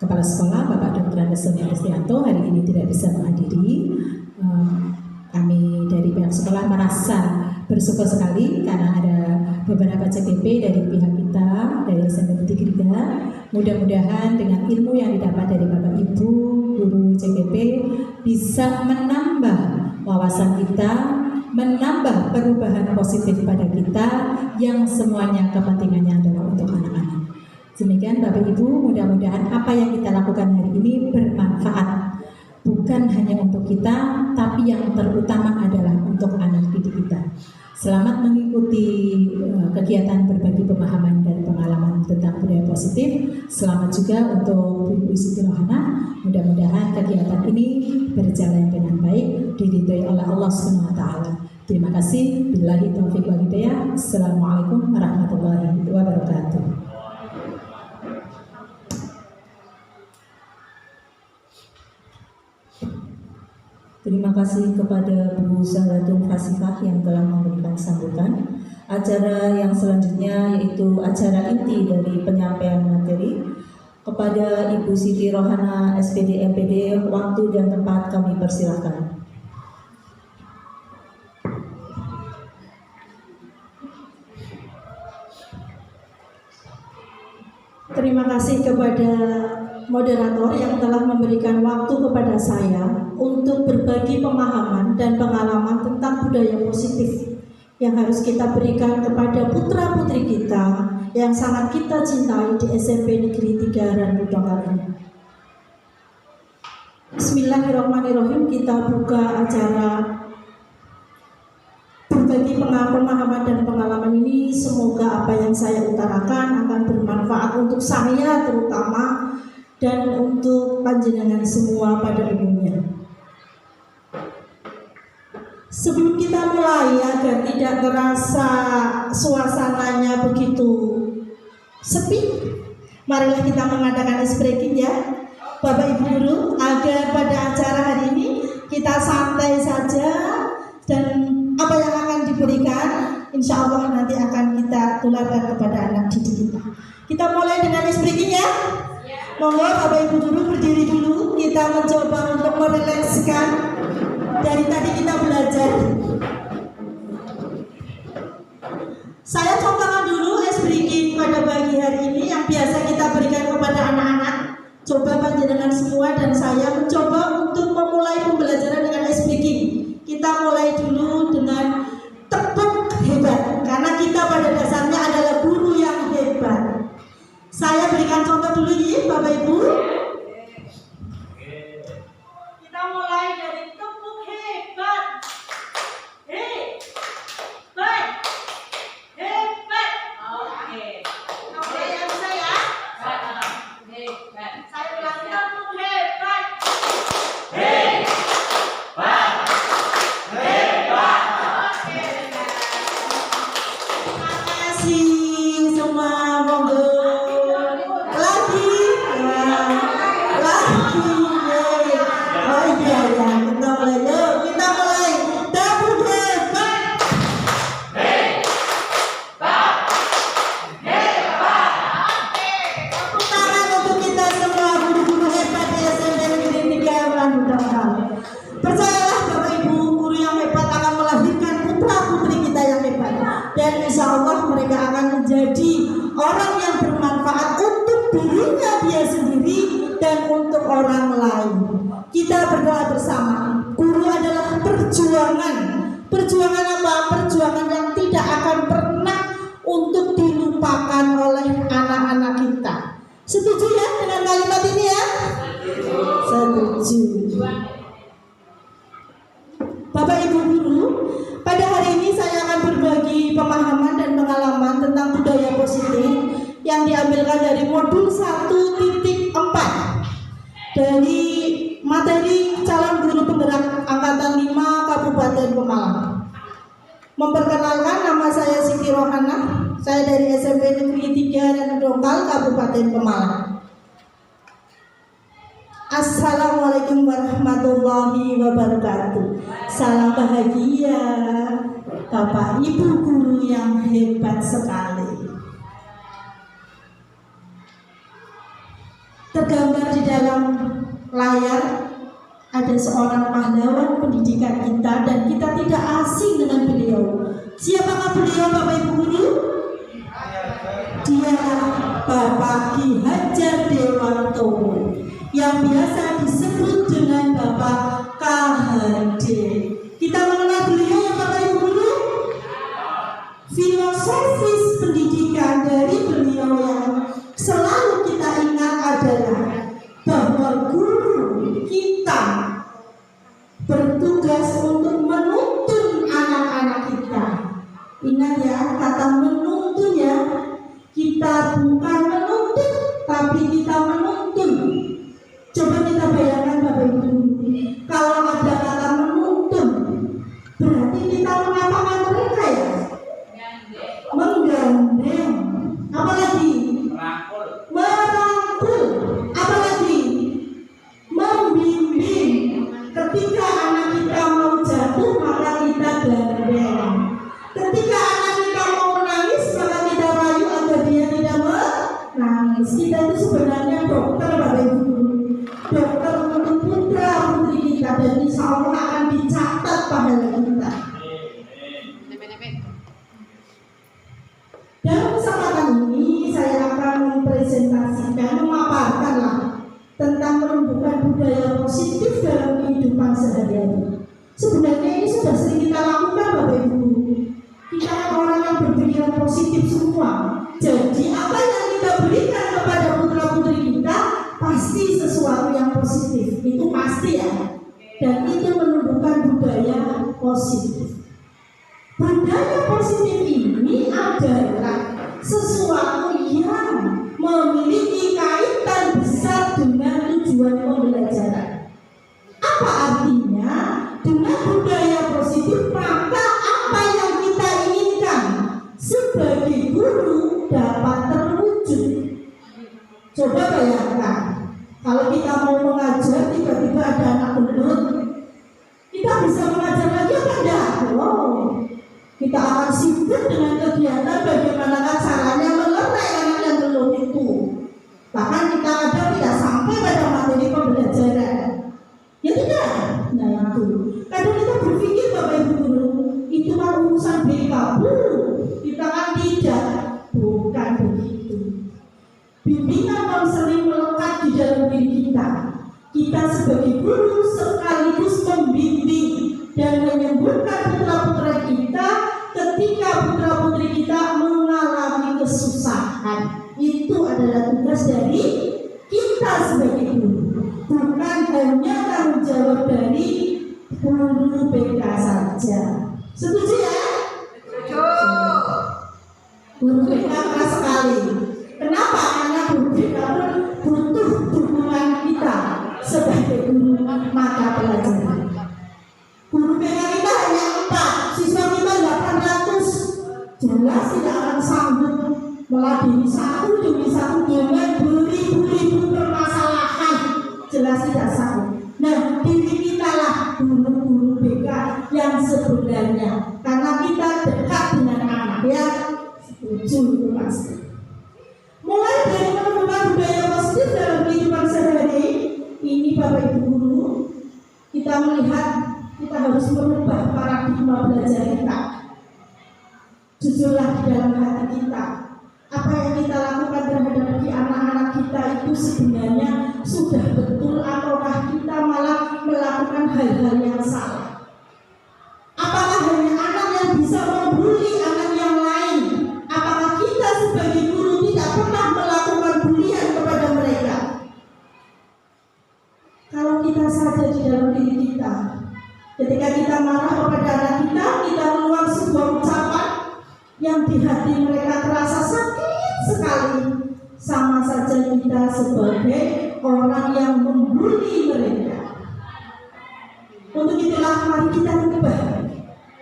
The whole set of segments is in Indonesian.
Kepala Sekolah Bapak Dr. Anderson Kristianto hari ini tidak bisa menghadiri. Kami dari pihak sekolah merasa bersyukur sekali karena ada beberapa CPP dari pihak kita, dari SMP Negeri 3. Mudah-mudahan dengan ilmu yang didapat dari Bapak Ibu guru CPP bisa menambah wawasan kita, menambah perubahan positif pada kita yang semuanya kepentingannya adalah untuk anak-anak. Demikian Bapak Ibu, mudah-mudahan apa yang kita lakukan hari ini bermanfaat. Bukan hanya untuk kita, tapi yang terutama adalah untuk anak didik kita. Selamat mengikuti kegiatan berbagi pemahaman dan pengalaman tentang budaya positif. Selamat juga untuk Ibu Siti Rohana. Mudah-mudahan kegiatan ini berjalan dengan baik, diridhoi oleh Allah SWT. Terima kasih. Billahi taufiq wal hidayah. Assalamualaikum warahmatullahi wabarakatuh. Terima kasih kepada Bu Zahratul Fasifah yang telah memberikan sambutan. Acara yang selanjutnya yaitu acara inti dari penyampaian materi. Kepada Ibu Siti Rohana SPD MPD, waktu dan tempat kami persilahkan. Terima kasih kepada moderator yang telah memberikan waktu kepada saya untuk berbagi pemahaman dan pengalaman tentang budaya positif yang harus kita berikan kepada putra-putri kita yang sangat kita cintai di SMP Negeri 3 Randu Dongkal ini. Bismillahirrahmanirrahim, kita buka acara berbagi pemahaman dan pengalaman ini. Semoga apa yang saya utarakan akan bermanfaat untuk saya terutama dan untuk panjenengan semua pada umumnya. Sebelum kita mulai agar tidak terasa suasananya begitu sepi, marilah kita mengadakan ice breaking ya Bapak Ibu Guru, agar pada acara hari ini kita santai saja dan apa yang akan diberikan insya Allah nanti akan kita tularkan kepada anak didik kita. Kita mulai dengan ice breaking ya. Monggo Bapak Ibu Guru berdiri dulu, kita mencoba untuk merilekskan. Dari tadi kita belajar. Saya contohkan dulu ice breaking pada pagi hari ini yang biasa kita berikan kepada anak-anak. Coba panjenengan semua dan saya mencoba untuk memulai pembelajaran dengan ice breaking. Kita mulai dulu dengan tepuk hebat, karena kita pada dasarnya adalah guru yang hebat. Saya berikan contoh dulu ya Bapak Ibu. Kita mulai dari tepuk hebat. Hebat. Hebat. Oke. Mulai yang saya. Hebat. Saya ulang tepuk hebat. Hebat. Hebat. Oke. Terima kasih semua, monggo. Orang yang bermanfaat untuk dirinya dia sendiri dan untuk orang lain. Kita berdoa bersama. Guru adalah perjuangan. Perjuangan apa? Perjuangan yang tidak akan pernah untuk dilupakan oleh anak-anak kita. Setuju ya dengan kalimat ini ya? Setuju. Bapak Ibu Guru, pada hari ini saya akan berbagi pemahaman dan pengalaman tentang budaya positif yang diambilkan dari modul 1.4 dari materi calon guru penggerak angkatan 5 Kabupaten Pemalang. Memperkenalkan, nama saya Siti Rohana, saya dari SMP Negeri 3 Randu Dongkal, Kabupaten Pemalang. Assalamualaikum warahmatullahi wabarakatuh. Salam bahagia Bapak Ibu guru yang hebat sekali. Tergambar di dalam layar ada seorang pahlawan pendidikan kita dan kita tidak asing dengan beliau. Siapakah beliau, Bapak Ibu Guru? Dia Bapak Ki Hajar Dewantono yang biasa disebut dengan Bapak KHD. Kita mengenal beliau ya Bapak Ibu Guru? Filosofis pendidikan dari beliau yang selalu kita ingat adalah bahwa guru kita bertugas untuk menuntun anak-anak kita. Ingat ya, kata menuntun ya. Kita bukan menuntut, tapi kita menuntun. Coba kita bayangkan Bapak Ibu, kalau ada kata menuntun, berarti kita mengapakan mereka ya? Menggandeng. Apalagi? Merangkul. Apalagi? Membimbing. Ketika anak kita mau jatuh, maka kita gandeng. Ketika anak kita mau menangis, maka kita rayu agar dia tidak menangis. Kita itu sebenarnya dokter Bapak Ibu. Dokter untuk putra putri kita, dan insya Allah akan dicatat pahala kita. Dalam kesempatan ini saya akan mempresentasikan, memaparkanlah tentang menumbuhkan budaya positif dalam kehidupan sehari-hari. Sebenarnya ini sudah sering kita lakukan Bapak Ibu. Kita kan orang yang berpikiran positif semua. Jadi apa yang kita berikan kepada putra putri kita pasti sesuatu yang positif. Itu pasti ya. Dan itu menumbuhkan budaya positif. Budaya positif ini adalah sesuatu yang memiliki kaitan besar dengan tujuan pembelajaran. Apa artinya? Dengan budaya positif maka apa yang kita inginkan sebagai guru dapat terwujud. Coba bayangkan, kalau kita mau mengajar tiba-tiba ada anak gendut, kita bisa mengajar lagi apa enggak? Kita akan sibuk dengan kegiatan bagaimana caranya melerai anak yang belum itu. Bahkan kita kadang tidak sampai pada materi pembelajaran. Ya tidak? Nah itu. Kadang kita berpikir Bapak Ibu Guru, itu kan urusan BK. Kita kan tidak. Bukan begitu. Bimbingan konseling melekat di dalam diri kita. Kita sebagai guru sekaligus membimbing dan menyembuhkan putra-putra kita ketika putra-putri kita mengalami kesusahan. Itu adalah tugas dari kita sebagai guru, bukan hanya tanggung jawab dari guru BK saja. Setuju ya? Setuju. Guru BK keras sekali. Kenapa? Karena guru BK butuh dukungan kita sebagai guru mata pelajaran. Guru BK kita hanya 4, siswa kita 800. Jelas tidak akan sanggup meladeni satu demi satu dengan beribu-ribu permasalahan. Jelas tidak sanggup. Nah, diri kita lah guru-guru BK yang sebenarnya, karena kita dekat dengan anak ya. Setuju itu pasti. Mulai dari menumbuhkan budaya positif dalam kehidupan sehari-hari ini Bapak Ibu Guru, kita melihat kita harus merubah paradigma belajar kita. Jujurlah di dalam hati kita, apa yang kita lakukan terhadap anak-anak kita itu sebenarnya sudah betul ataukah kita malah melakukan hal-hal yang salah? Apakah hanya anak yang bisa membuli anak yang lain? Apakah kita sebagai guru tidak pernah melakukan bulian kepada mereka? Kalau kita sadar di dalam diri kita, ketika kita marah kepada anak kita mengeluarkan sebuah ucapan yang di hati mereka terasa sakit sekali, sama saja kita sebagai orang yang membuli mereka. Untuk itulah mari kita ubah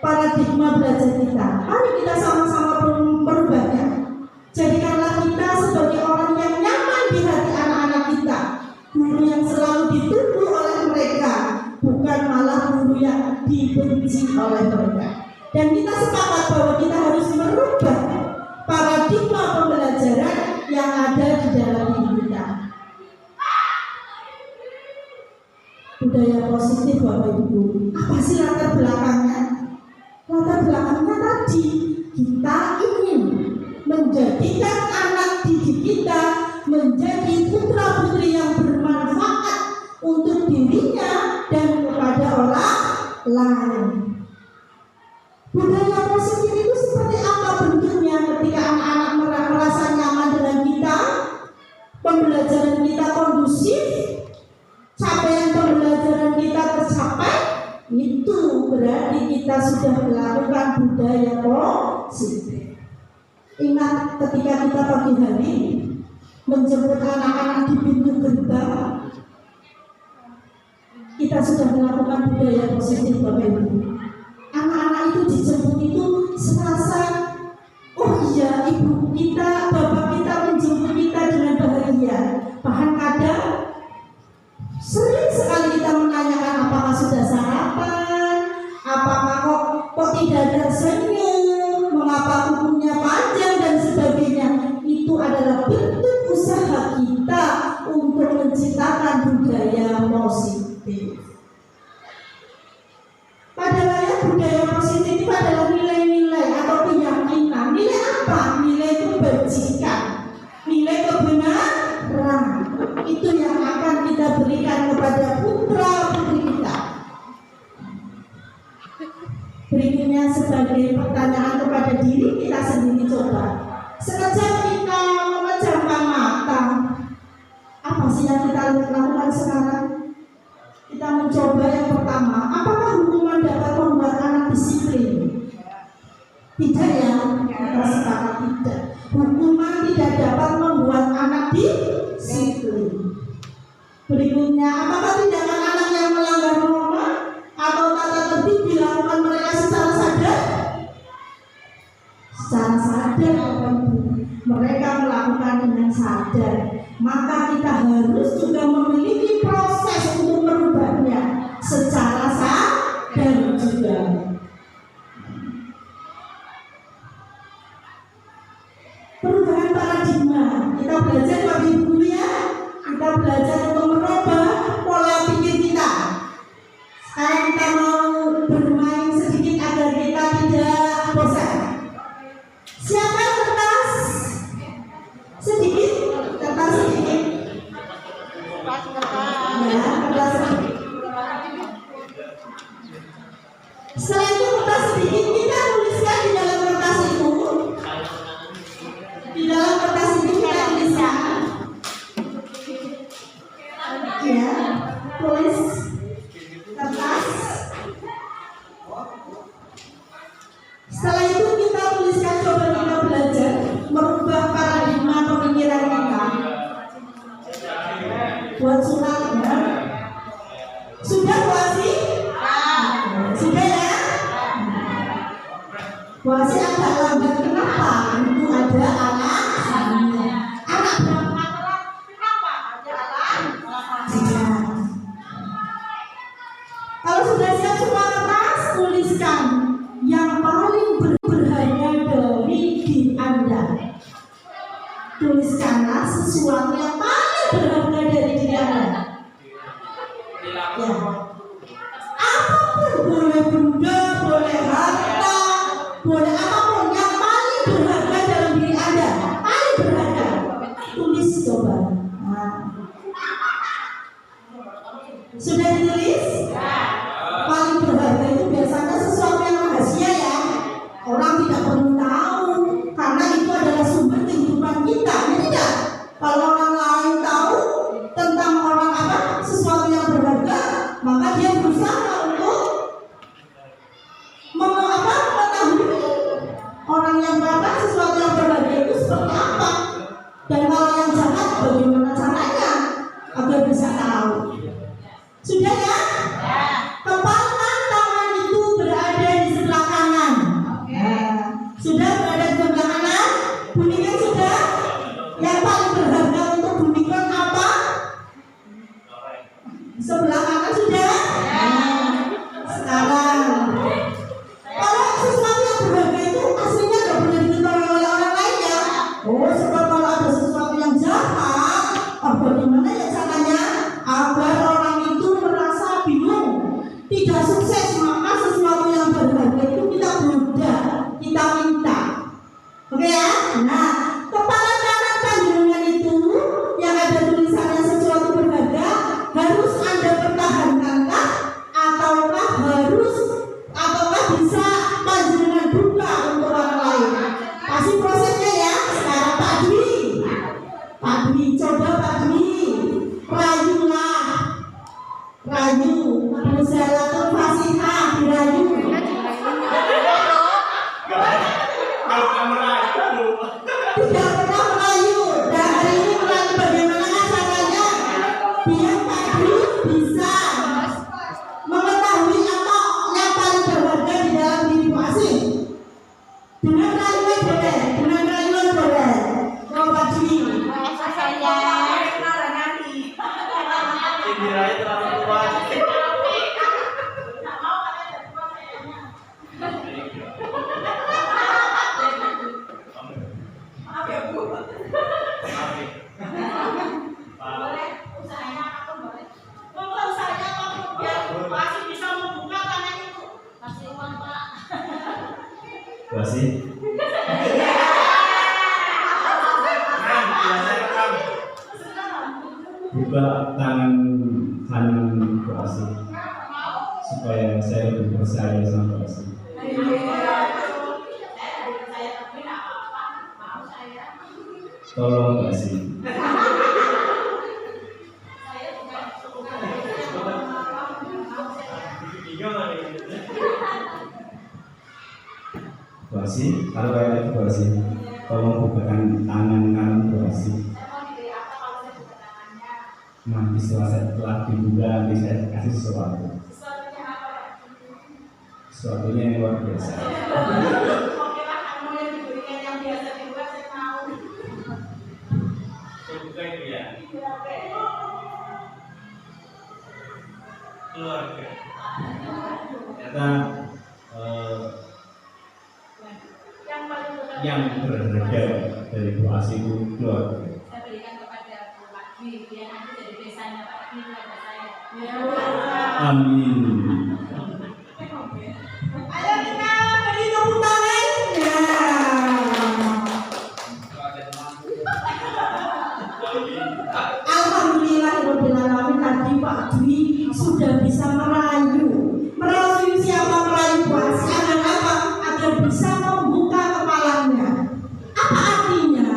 paradigma belajar kita. Mari kita sama-sama merubahnya. Jadikanlah kita sebagai orang yang nyaman di hati anak-anak kita, guru yang selalu ditunggu oleh mereka, bukan malah guru yang dibenci oleh mereka. Dan kita sepakat bahwa kita harus merubah paradigma pembelajaran yang ada di dalam diri kita. budaya positif Bapak Ibu. Apa sih latar belakangnya? Latar belakangnya tadi kita ingin menjadikan anak didik kita menjadi putra putri yang bermanfaat untuk dirinya dan kepada orang lain. Budaya positif itu seperti apa bentuknya ketika anak-anak merasa nyaman dengan kita, pembelajaran kita kondusif, capaian pembelajaran kita tercapai, itu berarti kita sudah melakukan budaya positif. Ingat ketika kita pagi hari menjemput anak-anak di pintu gerbang, kita sudah melakukan budaya positif Bapak Ibu. Anak-anak itu dijemput itu serasa, oh iya ibu kita, bapak kita menjemput kita dengan bahagia. Bahkan kadang sering sekali kita menanyakan apakah sudah sarapan, apakah kok tidak ada senyum, mengapa kukunya panjang dan sebagainya. Itu adalah bentuk usaha kita untuk menciptakan budaya positif. Padahal budaya positif itu adalah nilai-nilai atau keyakinan. Nilai apa? Nilai kebajikan, nilai kebenaran. Itu yang akan kita berikan kepada putra putri kita. Berikutnya sebagai pertanyaan kepada diri kita sendiri, coba sekejap kita memejamkan mata. Apa sih yang kita lakukan sekarang? Kita mencoba yang pertama, apakah hukuman dapat membuat anak disiplin? Tidak ya, kita sepakat tidak. Hukuman tidak dapat membuat anak disiplin. Berikutnya, apakah tindakan anak yang melanggar norma atau tata tertib dilakukan mereka secara sadar? Secara sadar, mereka melakukan dengan sadar. Maka kita harus juga memiliki proses untuk merubahnya secara sadar juga. Perubahan paradigma, kita belajar Bapak Ibu ya, kita belajar untuk merubah pola pikir kita. Sekarang kita mau bermain sedikit agar kita tidak bosan. Siapa kertas? Sedikit, kertas sedikit. Ya, kertas sedikit. Setelah itu kertas sedikit kita tuliskan di dalam kertas itu. Di dalam kertas itu kita tuliskan. Ya, tulis kertas. Setelah itu kita tuliskan, coba kita belajar merubah paradigma pemikiran kita. Buat surat ya. Sudah puasi? Sudah ya? Puasi agak lambat, kenapa? Itu ada anak berapa? Kenapa ada anak? Kalau sudah siap semua kertas, tuliskan yang paling berharga dari diri Anda. Tuliskanlah sesuatu yang paling berharga dari diri Anda. Ya. Apapun, boleh benda, boleh harta, boleh apapun yang paling berharga dalam diri Anda, paling berharga. Tulis coba. Nah. Sudah ditulis? Paling berharga itu biasanya sesuatu yang rahasia ya. Orang tidak perlu tahu karena itu adalah sumber kehidupan kita. Ya tidak? Kalau orang lain tahu tentang orang apa sesuatu yang berharga, maka dia berusaha untuk mengetahui orang yang berapa sesuatu yang berharga itu seperti apa. Dan kalau yang jahat bagaimana caranya agar bisa tahu. Sudah ya? Kepalkan tangan itu berada di sebelah kanan. Sudah berada di sebelah kanan? Bunyikan sudah? Yang paling berharga untuk bunyikan apa? Sebelah kanan sudah? Sekarang kalau sesuatu yang berharga itu aslinya tidak boleh diketahui oleh orang lain ya. Oh, sebab kalau ada sesuatu yang jahat, bagaimana ya caranya agar orang itu merasa biar Pak Dwi bisa mengetahui apa yang paling berharga di dalam diri Bu Asih. Dengan rayuan boleh, dengan rayuan boleh. Oh Pak Dwi. Dinilai terlalu kuat. Kasih. Buka tangan kanan kasih supaya saya lebih percaya sama kasih. Tolong kasih. Kasih, kalau kayak itu kasih. Tolong bukakan tangan kanan kasih. Nanti setelah dibuka nanti saya kasih sesuatu. Sesuatunya yang luar biasa. Bukan ya. Keluarga. Ternyata yang berharga dari Bu Asih itu keluarga. Saya berikan kepada Bu Dwi, biar nanti jadi desanya Pak Dwi kepada saya. Amin. Ayo kita beri tepuk tangan. Alhamdulillah tadi Pak Dwi sudah bisa merayu siapa merayu Bu Asih agar apa? Agar bisa membuka kepalanya. Apa artinya?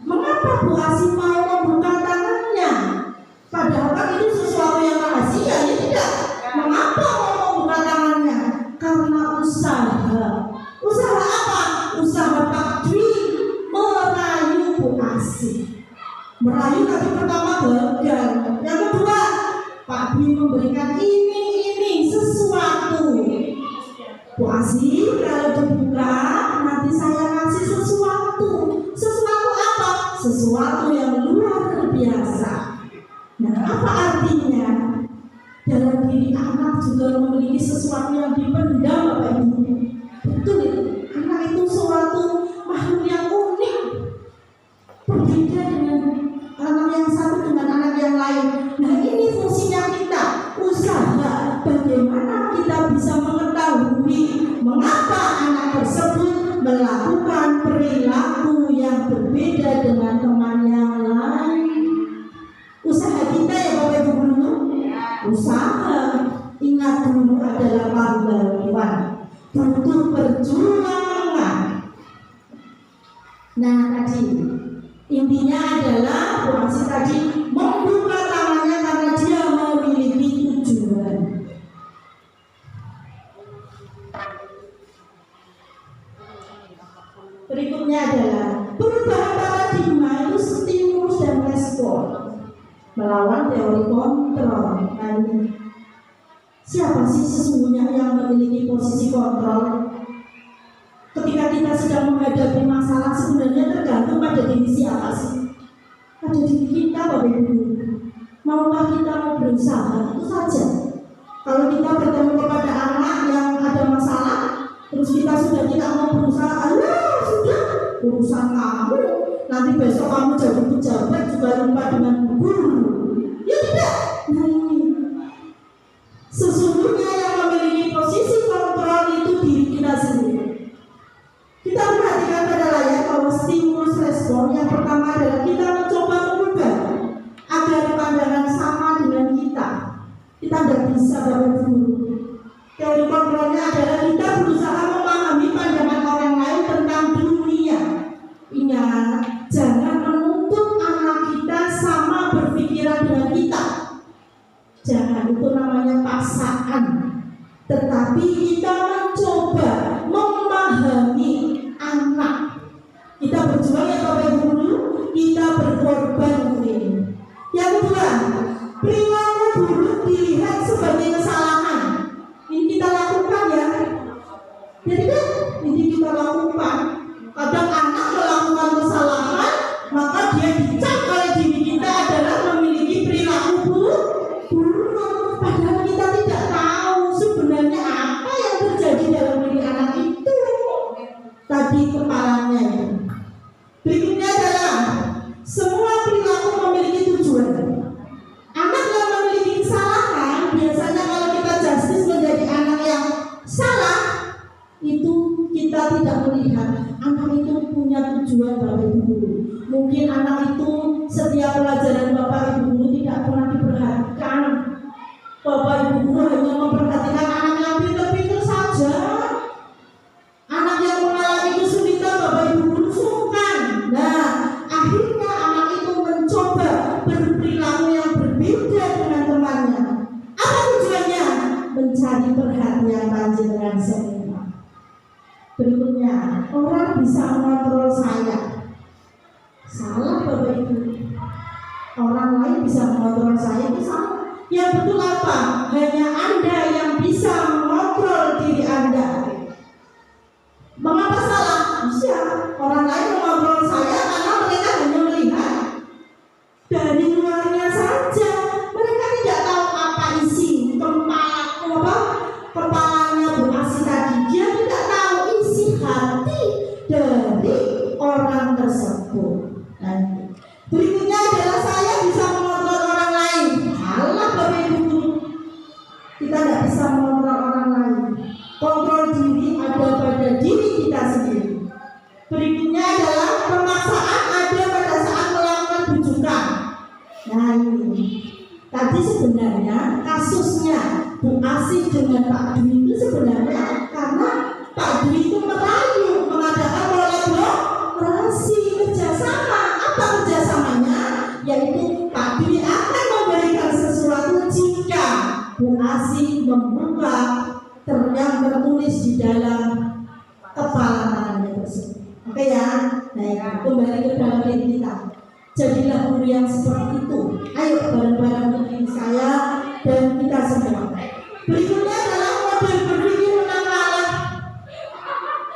Mengapa Bu Asih mau membuka tangannya? Padahal kan itu sesuatu yang rahasia, ya tidak? Mengapa mau membuka tangannya? Karena usaha. Usaha apa? Usaha Pak Dwi merayu Bu Asih. Merayu tadi pertama gagal. Yang kedua, Pak Dwi memberikan ini sesuatu. Bu Asih kalau dibuka nanti saya kasih sesuatu. Sesuatu apa? Sesuatu yang luar biasa. Nah, apa artinya? Dalam diri anak juga memiliki sesuatu yang dipendam Bapak Ibu. Betul itu. Anak itu suatu makhluk yang unik. Berbeda dengan anak yang satu dengan anak yang lain. Nah, ini fungsinya kita. Usaha bagaimana kita bisa mengetahui mengapa anak tersebut melakukan perilaku yang berbeda dengan teman yang lain. Usaha kita ya Bapak Ibu Guru. Usaha, ingat dulu adalah paguyuban, butuh perjuangan. Nah tadi intinya adalah Bu Asih tadi membuka tangannya karena dia memiliki tujuan. Berikutnya adalah perubahan paradigma itu stimulus dan respon melawan teori kontrol. Nah, siapa sih sesungguhnya yang memiliki posisi kontrol? Ketika kita sedang menghadapi masalah sebenarnya tergantung pada diri siapa sih? Pada diri kita Bapak Ibu. Maukah kita mau berusaha? Itu saja. Kalau kita bertemu kepada anak yang ada masalah, terus kita sudah tidak mau berusaha, alah sudah urusan kamu. Nanti besok kamu jadi pejabat juga lupa dengan guru. Ya tidak. Nah ini sesungguhnya yang memiliki posisi kontrol itu diri kita sendiri. Kita perhatikan pada layar bahwa stimulus respon yang pertama adalah kita mencoba mengubah agar pandangan sama dengan kita. Kita tidak bisa Bapak Ibu. Teori kontrolnya adalah kita berusaha memahami pandangan orang lain tentang dunia. Ingat, jangan menuntut anak kita sama berpikiran dengan kita. Jangan, itu namanya paksaan. Tetapi kita mencoba memahami anak. Kita berjuang ya Bapak Ibu, kita berkorban ini. Yang kedua, mungkin anak itu setiap pelajaran Bapak Ibu guru tidak pernah diperhatikan. Bapak Ibu guru hanya memperhatikan anak yang pintar-pintar saja. Anak yang mengalami kesulitan Bapak Ibu guru sungkan. Nah, akhirnya anak itu mencoba berperilaku yang berbeda dengan temannya. Apa tujuannya? Mencari perhatian panjenengan semua. Berikutnya, orang bisa mengontrol saya. Salah Bapak Ibu. Orang lain bisa mengontrol saya itu salah. Yang betul apa? Hanya Anda yang bisa mengontrol diri Anda. Mengapa salah? Bisa. Orang lain mengontrol saya karena mereka hanya melihat dari luarnya saja. Mereka tidak tahu apa isi kepalanya Bu Asi tadi. Dia tidak tahu isi hati dari orang tersebut. Berikutnya adalah saya bisa mengontrol orang lain. Salah Bapak Ibu. Kita tidak bisa mengontrol orang lain. Kontrol diri ada pada diri kita sendiri. Berikutnya adalah pemaksaan ada pada saat melakukan bujukan. Nah ini. Tadi sebenarnya kasusnya Bu Asi dengan Pak Dwi itu sebenarnya karena Pak Dwi itu merayu mengadakan kolaborasi kerjasama. Apa kerjasamanya? Yaitu Pak Dwi akan memberikan sesuatu jika Bu Asi membuka yang tertulis di dalam kepala tangannya tersebut. Oke ya? Nah, kembali ke dalam diri kita. Jadilah guru yang seperti itu. Ayo bareng-bareng untuk saya dan kita semua. Berikutnya adalah model berpikir menang kalah.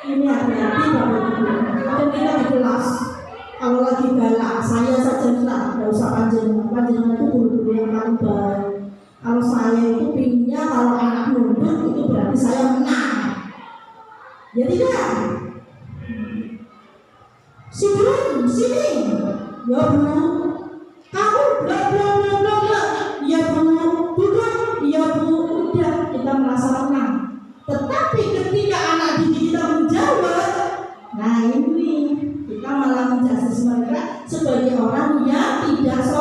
Ini hati-hati Bapak Ibu. Dan kita di kelas. Kalau lagi galak, saya saja lah, nggak usah panjenengan itu guru-guru yang paling baik. Kalau saya itu pinginnya kalau anak nunduk itu berarti saya menang. Ya tidak. Sini. Ya Bu, kamu bla bla bla bla bla. Ya Bu, duduk. Ya Bu, udah kita merasa menang. Tetapi ketika anak didik kita menjawab, nah ini kita malah menjudge mereka sebagai orang yang tidak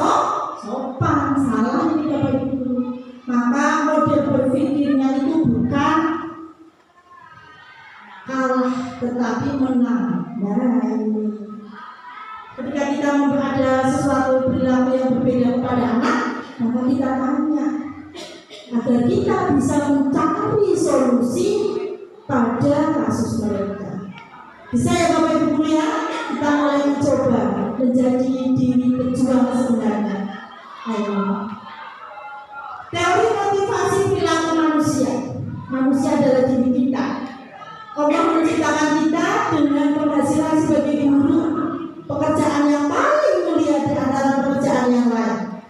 sopan. Salah ini Bapak Ibu. Maka model berpikirnya itu bukan kalah tetapi menang. Nah ini. Ketika kita ada sesuatu perilaku yang berbeda kepada anak, maka kita tanya agar kita bisa mencari solusi pada kasus mereka. Bisa ya Bapak Ibu guru ya? Kita mulai mencoba menjadi diri pejuang sebenarnya. Ayo. Teori motivasi perilaku manusia. Manusia adalah diri kita. Allah menciptakan kita dengan penghasilan sebagai guru, pekerjaan yang paling mulia di antara pekerjaan yang lain.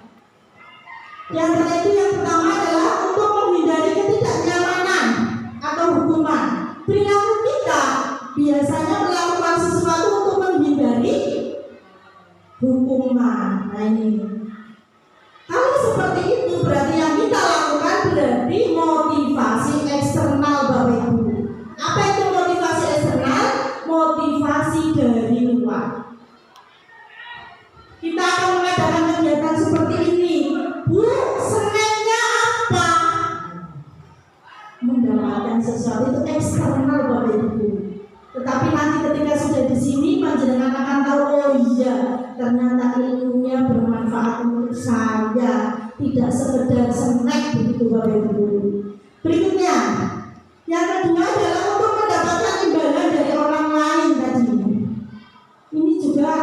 Yang karena itu yang pertama adalah untuk menghindari ketidaknyamanan atau hukuman. Perilaku kita biasanya melakukan sesuatu untuk menghindari hukuman. Nah ini. Kalau seperti itu berarti yang kita lakukan berarti motivasi eksternal Bapak Ibu. Apa itu motivasi eksternal? Motivasi dari luar. Kita akan mengadakan kegiatan seperti ini. Bu, senangnya apa? Mendapatkan sesuatu itu eksternal Bapak Ibu. Tetapi nanti ketika sudah di sini, panjenengan akan tahu, oh iya, ternyata ilmunya bermanfaat untuk saya, tidak sekedar snack begitu Bapak Ibu. Berikutnya, yang kedua adalah untuk mendapatkan imbalan dari orang lain tadi. Ini juga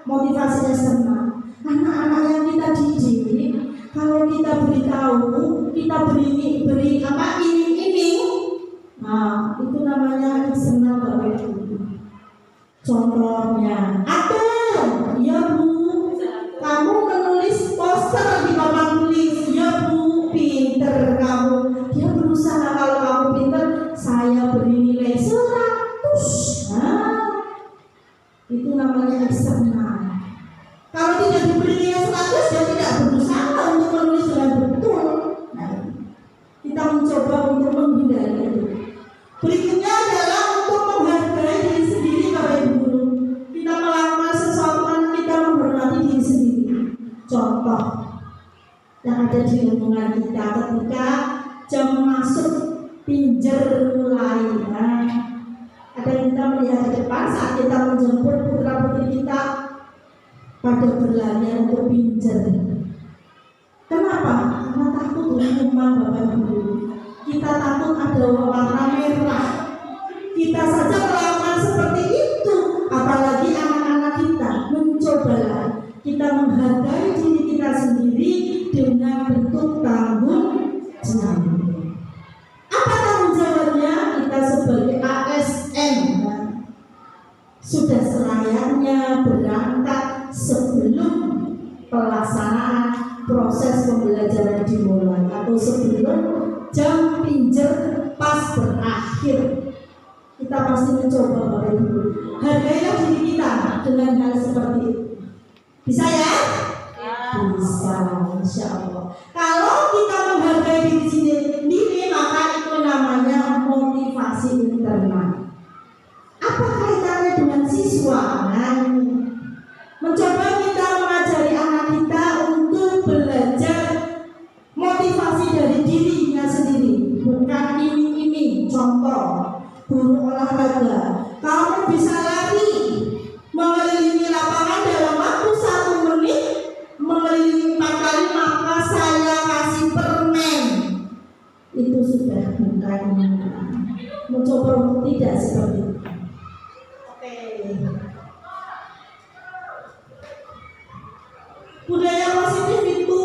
motivasi eksternal. Anak-anak yang kita didik, kalau kita beritahu, kita beri iming-iming, nah itu namanya eksternal Bapak Ibu. Contohnya, aduh, ya Bu, kamu menulis poster di papan tulis, ya Bu, pinter kamu. Dia berusaha, kalau kamu pinter, saya beri nilai 100. Nah, itu namanya eksternal. Kalau tidak diberi nilai 100, dia tidak berusaha untuk menulis dengan betul. Nah, kita mencoba untuk menghindari itu. Berikutnya adalah untuk menghargai diri sendiri Bapak Ibu. Kita melakukan ada di lingkungan kita ketika jam masuk pinjer mulai. Nah, ada kita melihat di depan saat kita menjemput putra putri kita pada berlari untuk pinjer. Kenapa? Karena takut hukuman Bapak Ibu. Kita takut ada warna merah. Kita saja melakukan seperti itu, apalagi anak-anak kita. Mencobalah kita menghargai diri kita sendiri dengan bentuk tanggung jawab. Apa tanggung jawabnya? Kita sebagai ASN sudah selayaknya berangkat sebelum pelaksanaan proses pembelajaran dimulai atau sebelum jam pinjer pas berakhir. Kita pasti mencoba Bapak Ibu. Hargailah diri kita dengan hal seperti itu. Bisa ya? Bisa, insya Allah. Kalau kita menghargai diri sendiri, maka itu namanya motivasi internal. Apa kaitannya dengan siswa? Nah, mencoba kita mengajari anak kita untuk belajar motivasi dari dirinya sendiri, bukan iming-iming. Contoh, guru olahraga, kamu bisa lari mengelilingi lapangan dalam waktu 1 menit, mengelilingi 4 kali, maka saya kasih permen. Itu sudah bukan mencoba untuk tidak seperti itu. Oke. Budaya positif itu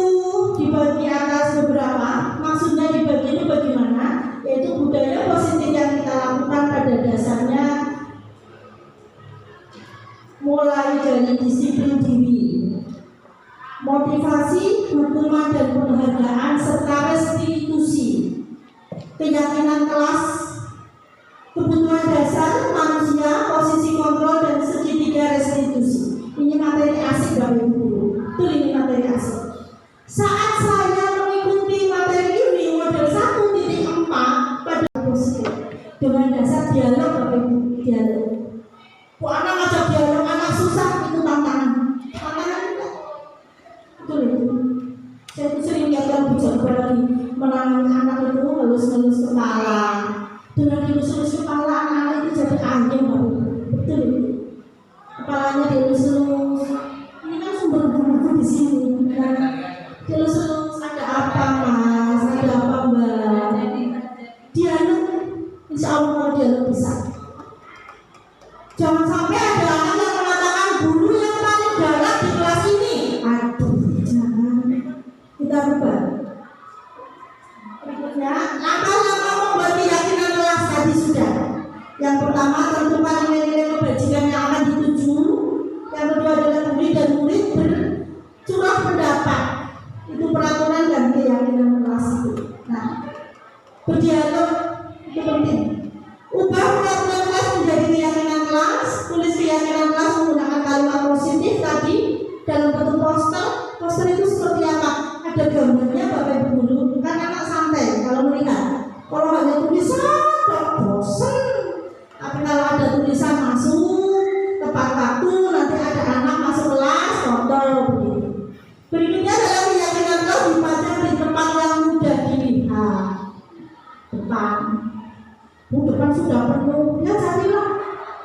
dibagi atas beberapa. Maksudnya dibagi itu bagaimana? Yaitu budaya positif yang kita lakukan pada dasarnya mulai dari disiplin diri, motivasi, hukuman dan penghargaan serta restitusi, keyakinan kelas, kebutuhan dasar manusia, posisi kontrol dan segitiga restitusi. Ini materi asik Bapak Ibu. Betul, ini materi asik. Saat saya mengikuti materi ini model 1.4 pada positif dengan dasar dialog Bapak Ibu, dialog. Kok anak ngajak dialog, anak susah, itu tantangan. Tantangan juga. Betul itu. Saya itu sering lihat yang bicara lagi menangani anak itu ngelus-ngelus kepala. Dengan dilus-lus kepala anak itu jadi anjing Bapak Ibu. Betul itu. Kepalanya dilus-lus. Ini kan sumber buku di sini. Dilus-lus ada apa Mas? Ada apa Mbak? Dialog. Insya Allah kalau dialog bisa. Jangan sampai ada anak yang mengatakan guru yang paling galak di kelas ini. Aduh, jangan. Kita rubah. Berikutnya, langkah-langkah membuat keyakinan kelas tadi sudah. Yang pertama, tentukan nilai-nilai kebajikan yang akan dituju. Yang kedua adalah murid dan murid bercurah pendapat. Itu peraturan dan keyakinan kelas itu. Nah, berdialog itu penting. Ubah peraturan kelas menjadi keyakinan kelas, tulis keyakinan kelas menggunakan kalimat positif tadi dalam bentuk poster. Poster itu seperti apa? Ada gambarnya Bapak Ibu guru, kan anak santai kalau melihat. Kalau hanya tulisan, bosan. Tapi kalau ada tulisan masuk tepat waktu, nanti ada anak masuk kelas, foto begitu. Berikutnya adalah keyakinan kelas dipajang di tempat yang mudah dilihat. Depan. Depan sudah penuh, ya carilah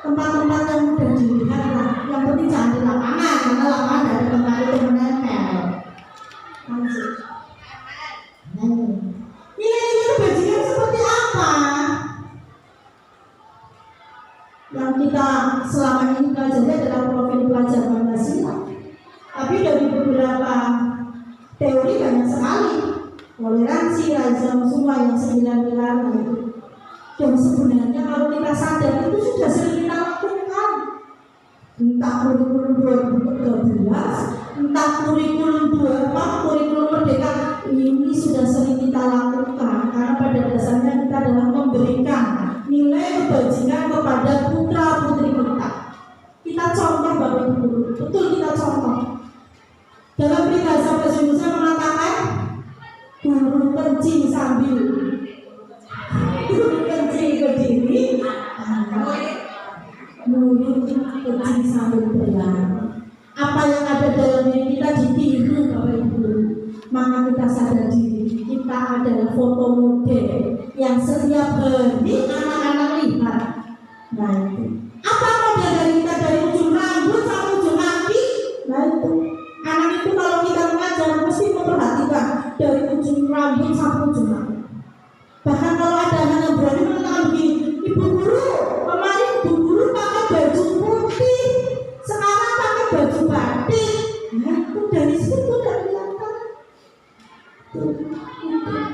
tempat-tempat yang mudah dilihat lah. Yang penting jangan di lapangan, karena lapangan dari tempat itu menempel. Nilai-nilai kebajikan seperti apa? Yang kita selama ini pelajari adalah profil pelajar Pancasila. Tapi dari beberapa teori banyak sekali. Toleransi, Raisam semua yang 9 pilar itu. Dan sebenarnya kalau kita sadar itu sudah sering kita lakukan. Entah kurikulum 2013, entah kurikulum 24, kurikulum Merdeka, ini sudah sering kita lakukan. Karena pada dasarnya kita adalah memberikan nilai kebajikan kepada putra putri kita. Kita contoh Bapak Ibu, betul kita contoh. Dalam peribahasa bahasa Indonesia mengatakan guru kencing sambil kencing ke diri, mulut kencing sambil berlari. Apa yang ada dalam diri kita ditiru Bapak Ibu. maka kita sadar diri, kita adalah foto model yang setiap hari anak-anak lihat. Nah itu. Apa model dari kita dari ujung rambut sampai ujung kaki? Nah itu. Anak itu kalau kita mengajar mesti memperhatikan dari ujung rambut sampai ujung kaki. Bahkan kalau ada anak yang berani mengatakan begini, ibu guru, kemarin ibu guru pakai baju putih, sekarang pakai baju batik. Nah itu dari situ udah kelihatan.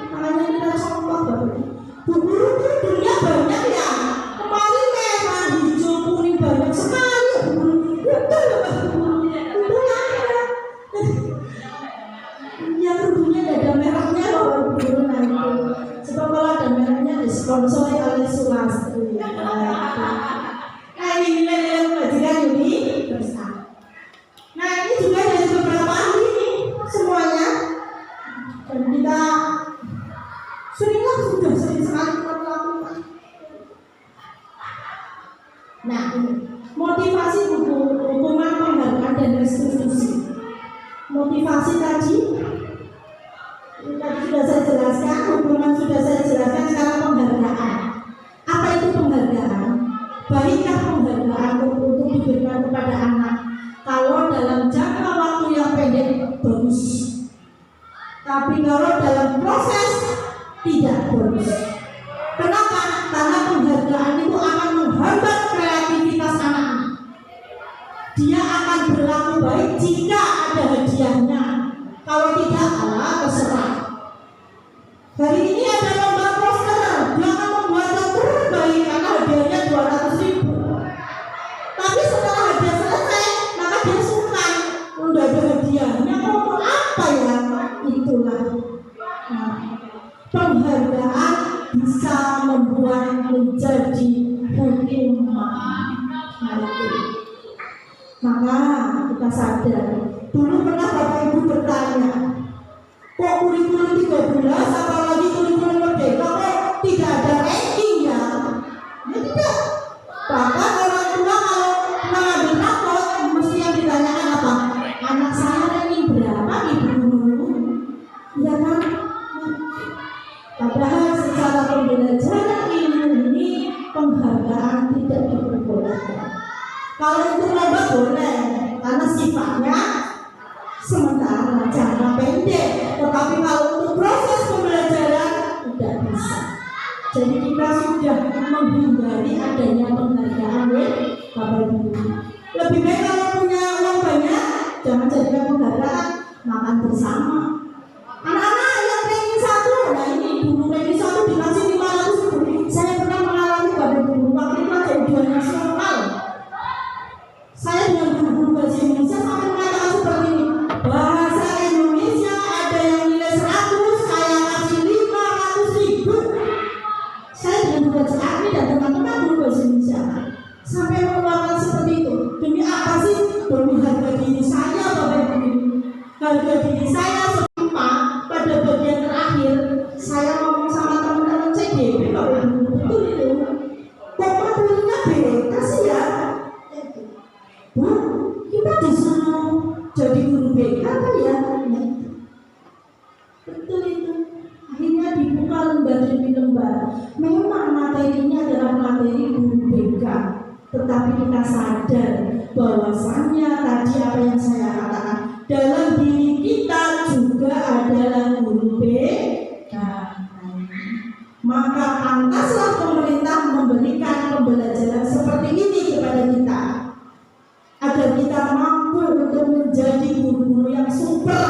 Makanya kita contoh baru. Bu guru itu dunia banyak ya. Kemarin merah, hijau, kuning banyak sekali. Bu guru, betul ya Pak Guru. Betul ya. Ya tentunya ada merahnya loh Bu guru nanti. Sebab kalau ada merahnya disponsori oleh Sulastri. Nah ini nilai pelajaran ini bersama. Nah ini juga dari beberapa ahli nih semuanya. Dan kita sudah sering sekali kita melakukan. Nah ini motivasi hukuman penghargaan dan restitusi. Motivasi tadi sudah saya jelaskan, hukuman sudah saya jelaskan, sekarang penghargaan. Apa itu penghargaan? Baikkah penghargaan untuk diberikan kepada anak? Kalau dalam jangka waktu yang pendek bagus, tapi kalau dalam proses tidak bagus. Kenapa? Karena penghargaan itu akan menghambat kreativitas anak. Dia akan berlaku baik jika ada hadiahnya. Kalau tidak, terserah. Hari ini ada lomba poster, dia akan membuat yang terbaik karena hadiahnya 200.000. Tapi setelah hadiah selesai, maka dia suka. Udah ada hadiahnya, mau apa ya? Itulah. Nah, penghargaan bisa membuat menjadi hukuman. Maka kita sadar. Dulu pernah Bapak Ibu bertanya, kok kurikulum 13 apalagi kurikulum merdeka kok tidak ada ranking ya? Ya tidak. Bahkan orang tua kalau mengambil rapot mesti yang ditanyakan apa? Anak saya ranking berapa Ibu Guru? Ya kan? Padahal secara pembelajaran ilmu ini penghargaan tidak diperbolehkan. Kalau itu lomba boleh karena sifatnya sementara, jangka pendek. Tetapi kalau untuk proses pembelajaran tidak bisa. Jadi kita sudah menghindari adanya penghargaan ya Bapak Ibu. Lebih baik kalau punya uang banyak, jangan jadikan penghargaan, makan bersama. Anak-anak yang ranking 1, nah ini dulu ranking 1 dikasih 500.000. Saya pernah mengalami Bapak Ibu, waktu itu ada ujian nasional. Saya dengan guru-guru bahasa Indonesia sampai mengatakan seperti ini, bahasa Indonesia ada yang nilai 100, saya kasih 500.000. Saya dengan guru bahasa Arab dan teman-teman guru bahasa Indonesia sampai mengeluarkan seperti itu. Demi apa sih? Demi harga diri saya Bapak Ibu. Harga diri saya semua pada bagian terakhir saya ngomong sama teman-teman CDP Bapak Ibu, betul itu. Kok materinya beda sih ya? Bu, kita disuruh jadi guru BK kan ya? Betul itu. Akhirnya dibuka lembar demi lembar. Memang materinya adalah materi guru BK, tetapi kita sadar bahwasannya tadi apa yang saya katakan, dalam diri kita juga adalah guru BK. Maka pantaslah pemerintah memberikan pembelajaran seperti ini kepada kita, agar kita mampu untuk menjadi guru-guru yang super,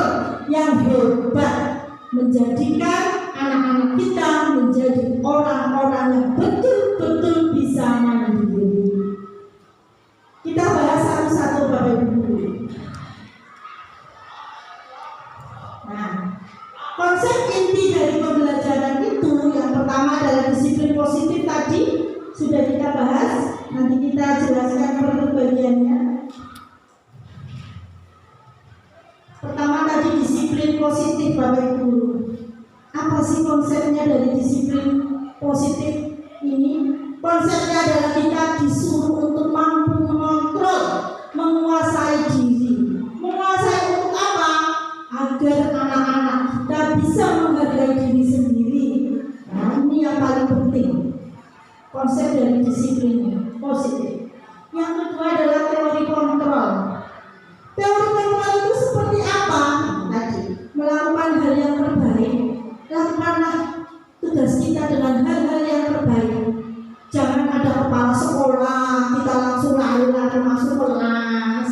yang hebat, menjadikan anak-anak kita menjadi orang-orang yang betul-betul bisa mandiri. Kita bahas satu-satu Bapak Ibu. Nah, konsep inti dari pembelajaran itu yang pertama adalah disiplin positif tadi sudah kita bahas. Nanti kita jelaskan per bagiannya. Pertama tadi disiplin positif Bapak Ibu. Apa sih konsepnya dari disiplin positif ini? Konsepnya adalah kita disuruh untuk mampu mengontrol, menguasai diri. Menguasai untuk apa? Agar anak-anak paling penting. Konsep dari disiplin positif. Yang kedua adalah teori kontrol. Teori kontrol itu seperti apa? Tadi melakukan hal yang terbaik. Lakukanlah tugas kita dengan hal-hal yang terbaik. Jangan ada kepala sekolah kita langsung lari-lari masuk kelas.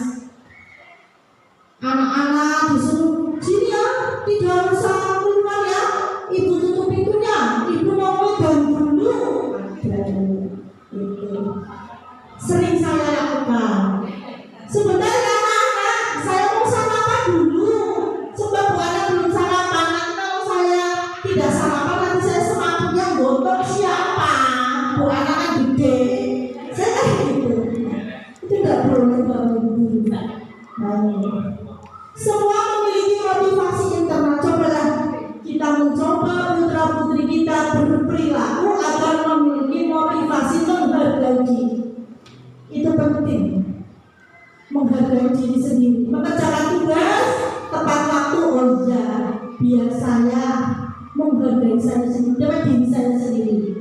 Anak-anak disuruh sini ya, tidak usah keluar ya. Ibu tutup pintunya, ibu mau pegang dulu. Itu sering saya lakukan. Sebentar ya anak-anak, saya mau sarapan dulu. Sebab Bu anak belum sarapan. Nanti kalau saya tidak sarapan, nanti saya semaputnya gotong siapa? Bu anak kan gede. Saya kan gitu. Itu tidak boleh Bapak Ibu. Semua memiliki motivasi internal. Cobalah kita mencoba putra putri kita berperilaku agar memiliki motivasi menghargai diri. Itu penting. Menghargai diri sendiri, mengerjakan tugas tepat waktu. Oh ya, biar saya menghargai saya sendiri, dapat diri saya sendiri.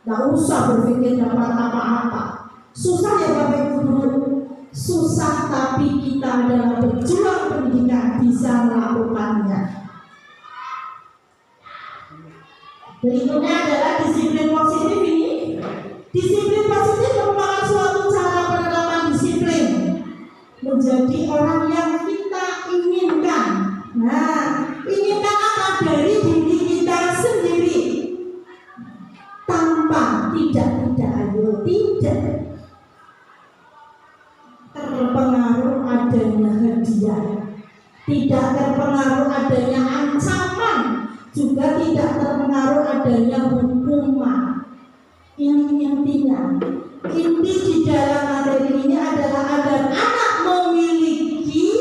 Tidak usah berpikir dapat apa-apa. Susah ya Bapak Ibu. Susah, tapi kita dalam berjuang pendidikan bisa melakukannya. Berikutnya adalah disiplin positif ini. Disiplin positif merupakan suatu cara penerapan disiplin menjadi orang yang kita inginkan. Nah, inginkan apa? Dari diri kita sendiri. Tanpa tidak ayo tidak terpengaruh adanya hadiah, tidak terpengaruh adanya ancaman, juga tidak terpengaruh adanya hukuman. Ini intinya. Inti di dalam materi ini adalah agar anak memiliki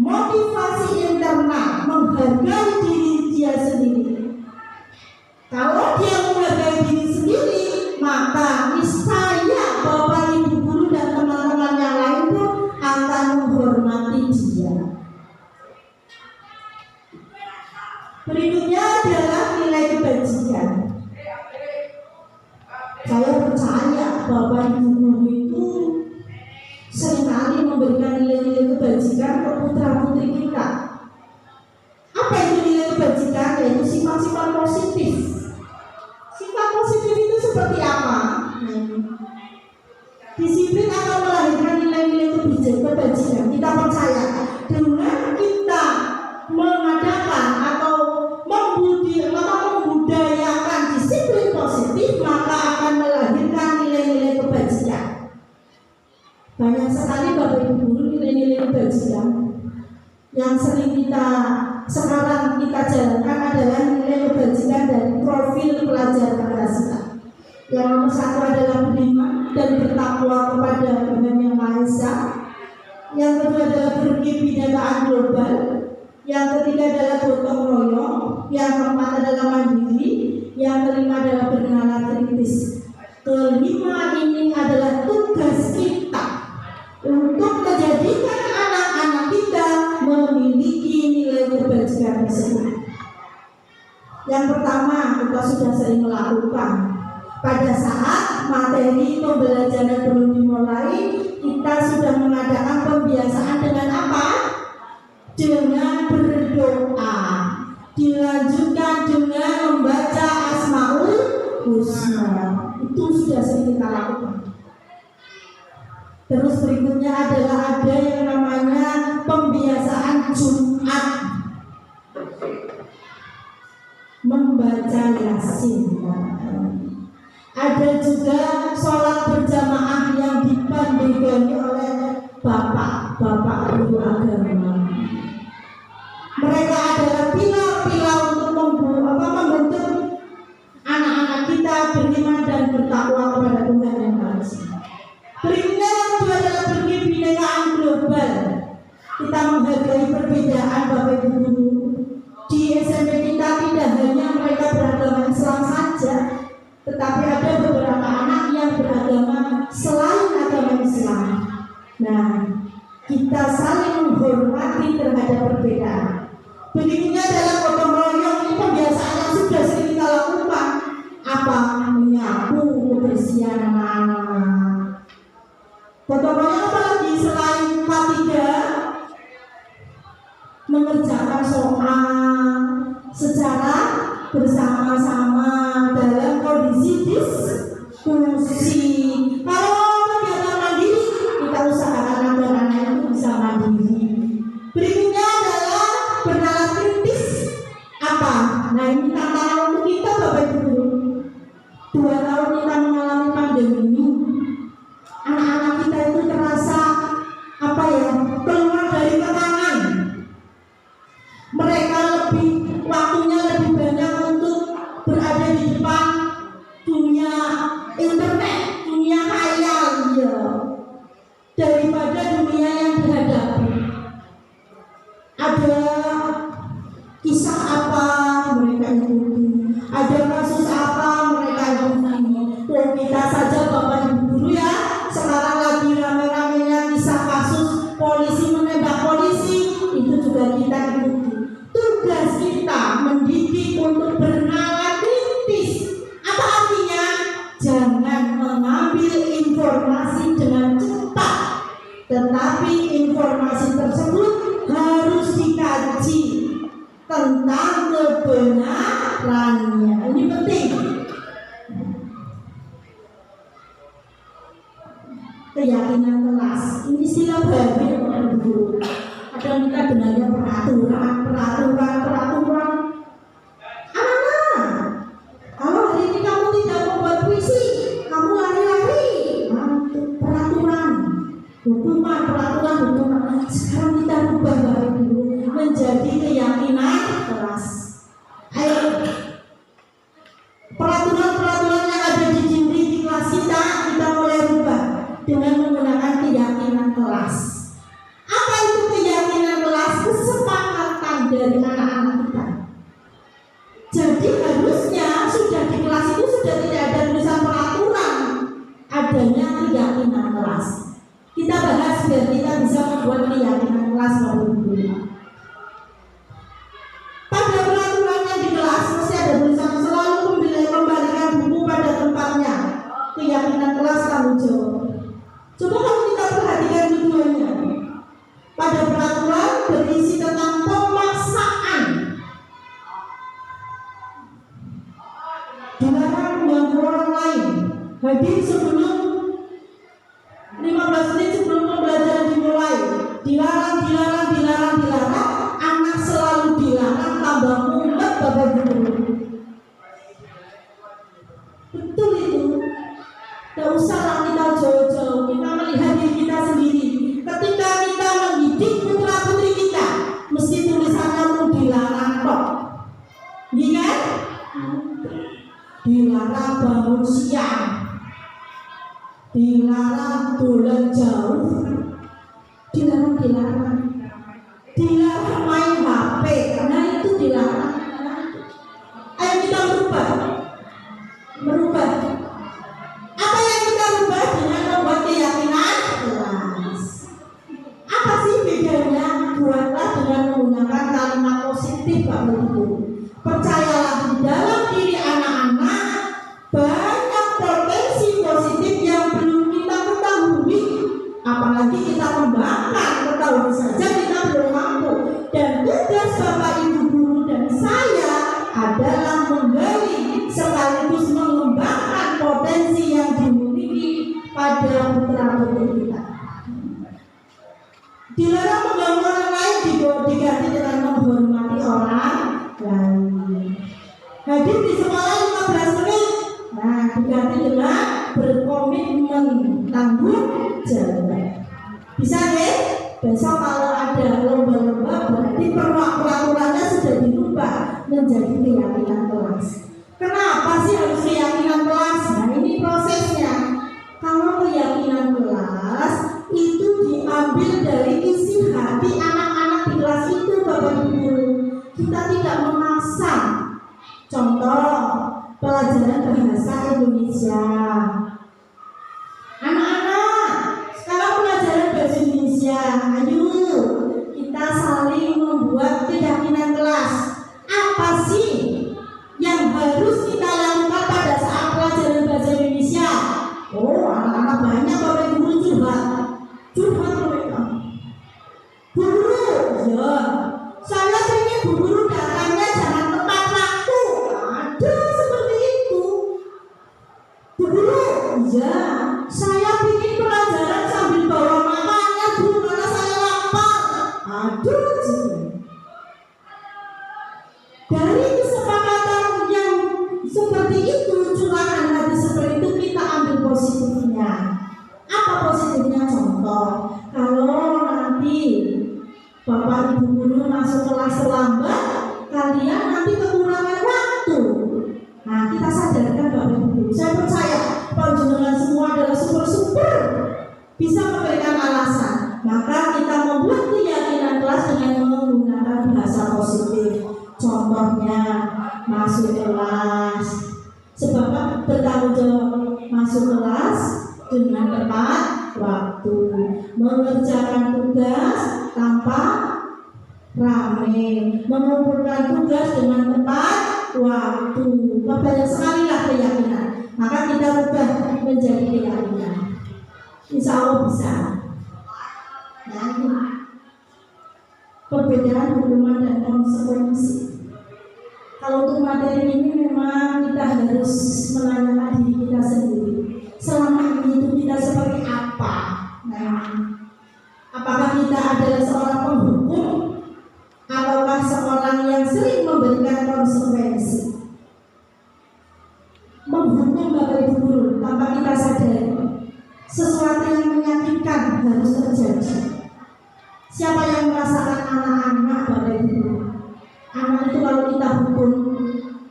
motivasi internal, menghargai diri dia sendiri. Kalau dia menghargai diri sendiri, maka niscaya Bapak Ibu guru dan teman-teman yang lain pun akan menghormati dia. Berikutnya adalah nilai kebajikan. Saya percaya Bapak Ibu guru itu seringkali memberikan nilai-nilai kebajikan ke putra-putri kita. Apa itu nilai kebajikan? Yaitu sifat-sifat positif. Sifat positif itu seperti apa? Disiplin akan melahirkan nilai-nilai kebajikan. Kita percaya dengan kita mengadakan atau membudayakan disiplin positif, maka akan melahirkan nilai-nilai kebajikan. Banyak sekali Bapak Ibu guru nilai-nilai kebajikan yang sering sekarang kita jalankan adalah nilai kebajikan dari profil pelajar Pancasila. Yang nomor satu adalah beriman dan bertakwa kepada Tuhan Yang Maha Esa. Yang kedua adalah berkebinekaan global. Yang ketiga adalah gotong royong. Yang keempat adalah mandiri. Yang kelima adalah bernalar kritis. Kelima ini adalah tugas kita untuk menjadikan anak-anak kita memiliki nilai kebajikan tersebut. Yang pertama, kita sudah sering melakukan. Pada saat materi pembelajaran belum dimulai, kita sudah mengadakan pembiasaan dengan apa? Dengan berdoa. Dilanjutkan dengan membaca Asmaul Husna. Itu sudah sering kita lakukan. Terus berikutnya adalah ada yang namanya pembiasaan Jumat, membaca Yasin. Ada juga sholat berjamaah yang dipandu oleh bapak guru agama. Mereka adalah pilar-pilar untuk membentuk anak-anak kita beriman dan bertakwa kepada Tuhan Yang Maha Esa. Berikutnya yang kedua adalah berkebinekaan global. Kita menghargai perbedaan Bapak Ibu guru. Di SMP kita tidak hanya mereka beragama Islam saja, tetapi ada beberapa anak yang beragama selain agama Islam. Nah, kita saling menghormati ujian anak-anak. Contohnya apa lagi selain K3 mengerjakan soal secara bersama-sama dalam kondisi diskusi. Kalau kegiatan mandiri kita usahakan agar anak itu bisa mandiri. Berikutnya adalah bernalar kritis. Apa? Nah ini tantangan untuk kita Bapak Ibu Guru. 2 tahun kita mengalami pandemi, anak-anak kita itu terasa apa ya, keluar dari tekanan. Mereka waktunya lebih banyak untuk berada di depan dunia internet, dunia khayal ya, daripada dunia yang dihadapi. Ada kisah apa mereka ikuti, ada kasus apa mereka ikuti. Kita saja Bapak Ibu Guru ya, sekarang lagi rame-ramenya kisah kasus polisi menembak polisi, itu juga kita ikuti. Tugas kita mendidik untuk bernalar kritis. Apa artinya? Jangan mengambil informasi dengan cepat, tetapi informasi tersebut harus dikaji tentang kebenarannya. Ini penting. Keyakinan kelas, ini istilah baru ya Bapak Ibu. Kadang kita dengarnya peraturan. Anak, kalau hari ini kamu tidak membuat puisi, kamu lari-lari. Peraturan, hukuman. Sekarang kita rubah Bapak Ibu menjadi keyakinan kelas. Ayo, peraturan-peraturan yang ada di dinding di kelas kita mulai rubah dengan menggunakan keyakinan kelas. Apa itu keyakinan kelas? Kesepakatan dari anak-anak kita. Jadi harusnya sudah di kelas itu sudah tidak ada tulisan peraturan, adanya keyakinan kelas. Kita bahas biar kita bisa membuat keyakinan kelas Bapak Ibu. Pada peraturannya di kelas mesti ada tulisan selalu kembalikan buku pada tempatnya. Keyakinan kelas tanggung jawab. Coba kalau kita perhatikan keduanya. Pada peraturan berisi tentang pemaksaan. Dilarang mengganggu orang lain. Hadir sebelum 15 menit sebelum pembelajaran dimulai. Dilarang. Anak selalu dilarang, tambah mumet Bapak Guru. Betul itu. Tidak usah kita jauh-jauh. Kita melihat diri kita sendiri. Ketika kita mendidik putra putri kita, mesti tulisannya tuh dilarang kok. Iya kan? Dilarang bangun siang, dilarang dolan jauh, dilarang main HP, karena itu dilarang. Ayo kita merubah. Apa yang kita rubah dengan membuat keyakinan kelas? Apa sih bedanya? Buatlah dengan menggunakan kalimat positif Bapak Ibu. Percayalah di dalam diri anak-anak banyak potensi positif yang belum kita ketahui. Apalagi kita kembangkan, ketahui saja kita belum mampu. Dan tugas Bapak Ibu Guru dan saya adalah menggali sekaligus mengembangkan potensi yang dimiliki pada putra-putri kita. Dilarang mengganggu orang lain diganti dengan menghormati orang lain. Hadir di sekolah 15 menit, nah diganti dengan berkomitmen tanggung jawab. Bisa ya? Besok kalau ada lomba-lomba berarti peraturannya sudah dirubah menjadi keyakinan kelas. Kenapa sih harus keyakinan kelas? Nah ini prosesnya. Kalau keyakinan kelas itu diambil dari isi hati anak-anak di kelas itu Bapak Ibu. Kita tidak memaksa. Contoh pelajaran bahasa Indonesia. Anak-anak, sekarang pelajaran bahasa Indonesia. Ayo kita saling membuat keyakinan kelas. Apa sih yang harus kita lakukan pada saat pelajaran bahasa Indonesia? banyak Bapak Ibu guru curhat mereka. Bu guru, ya, saya pengen bu guru datangnya jangan tepat waktu. Ada seperti itu. Bu guru, ya, saya pengen pelajaran sambil bawa makannya bu, karena saya lapar. Ada juga. Dari kesepakatan yang seperti itu, curahan hati seperti itu, kita ambil positifnya. Apa positifnya? Contoh, kalau nanti Bapak Ibu guru masuk kelas terlambat, kalian nanti kekurangan waktu. Nah, kita sadarkan Bapak Ibu guru. Saya percaya panjenengan semua adalah super bisa memberikan alasan. Maka kita membuat keyakinan kelas dengan menggunakan bahasa positif. Contohnya masuk kelas, sebab bertanggung jawab masuk kelas dengan tepat waktu, mengerjakan tugas tanpa rame, mengumpulkan tugas dengan tepat waktu. Banyak sekali lah keyakinan. Maka kita ubah menjadi keyakinan. Insya Allah bisa. Nah, perbedaan hukuman dan konsekuensi. Kalau untuk materi ini memang kita harus menanyakan diri kita sendiri. Selama ini itu kita seperti apa? Nah, apakah kita adalah seorang penghukum ataukah seorang yang sering memberikan konsekuensi? Menghukum Bapak Ibu guru tanpa kita sadari. Sesuatu yang menyakitkan harus terjadi. Siapa yang merasakan anak-anak Bapak Ibu guru? Anak itu kalau kita hukum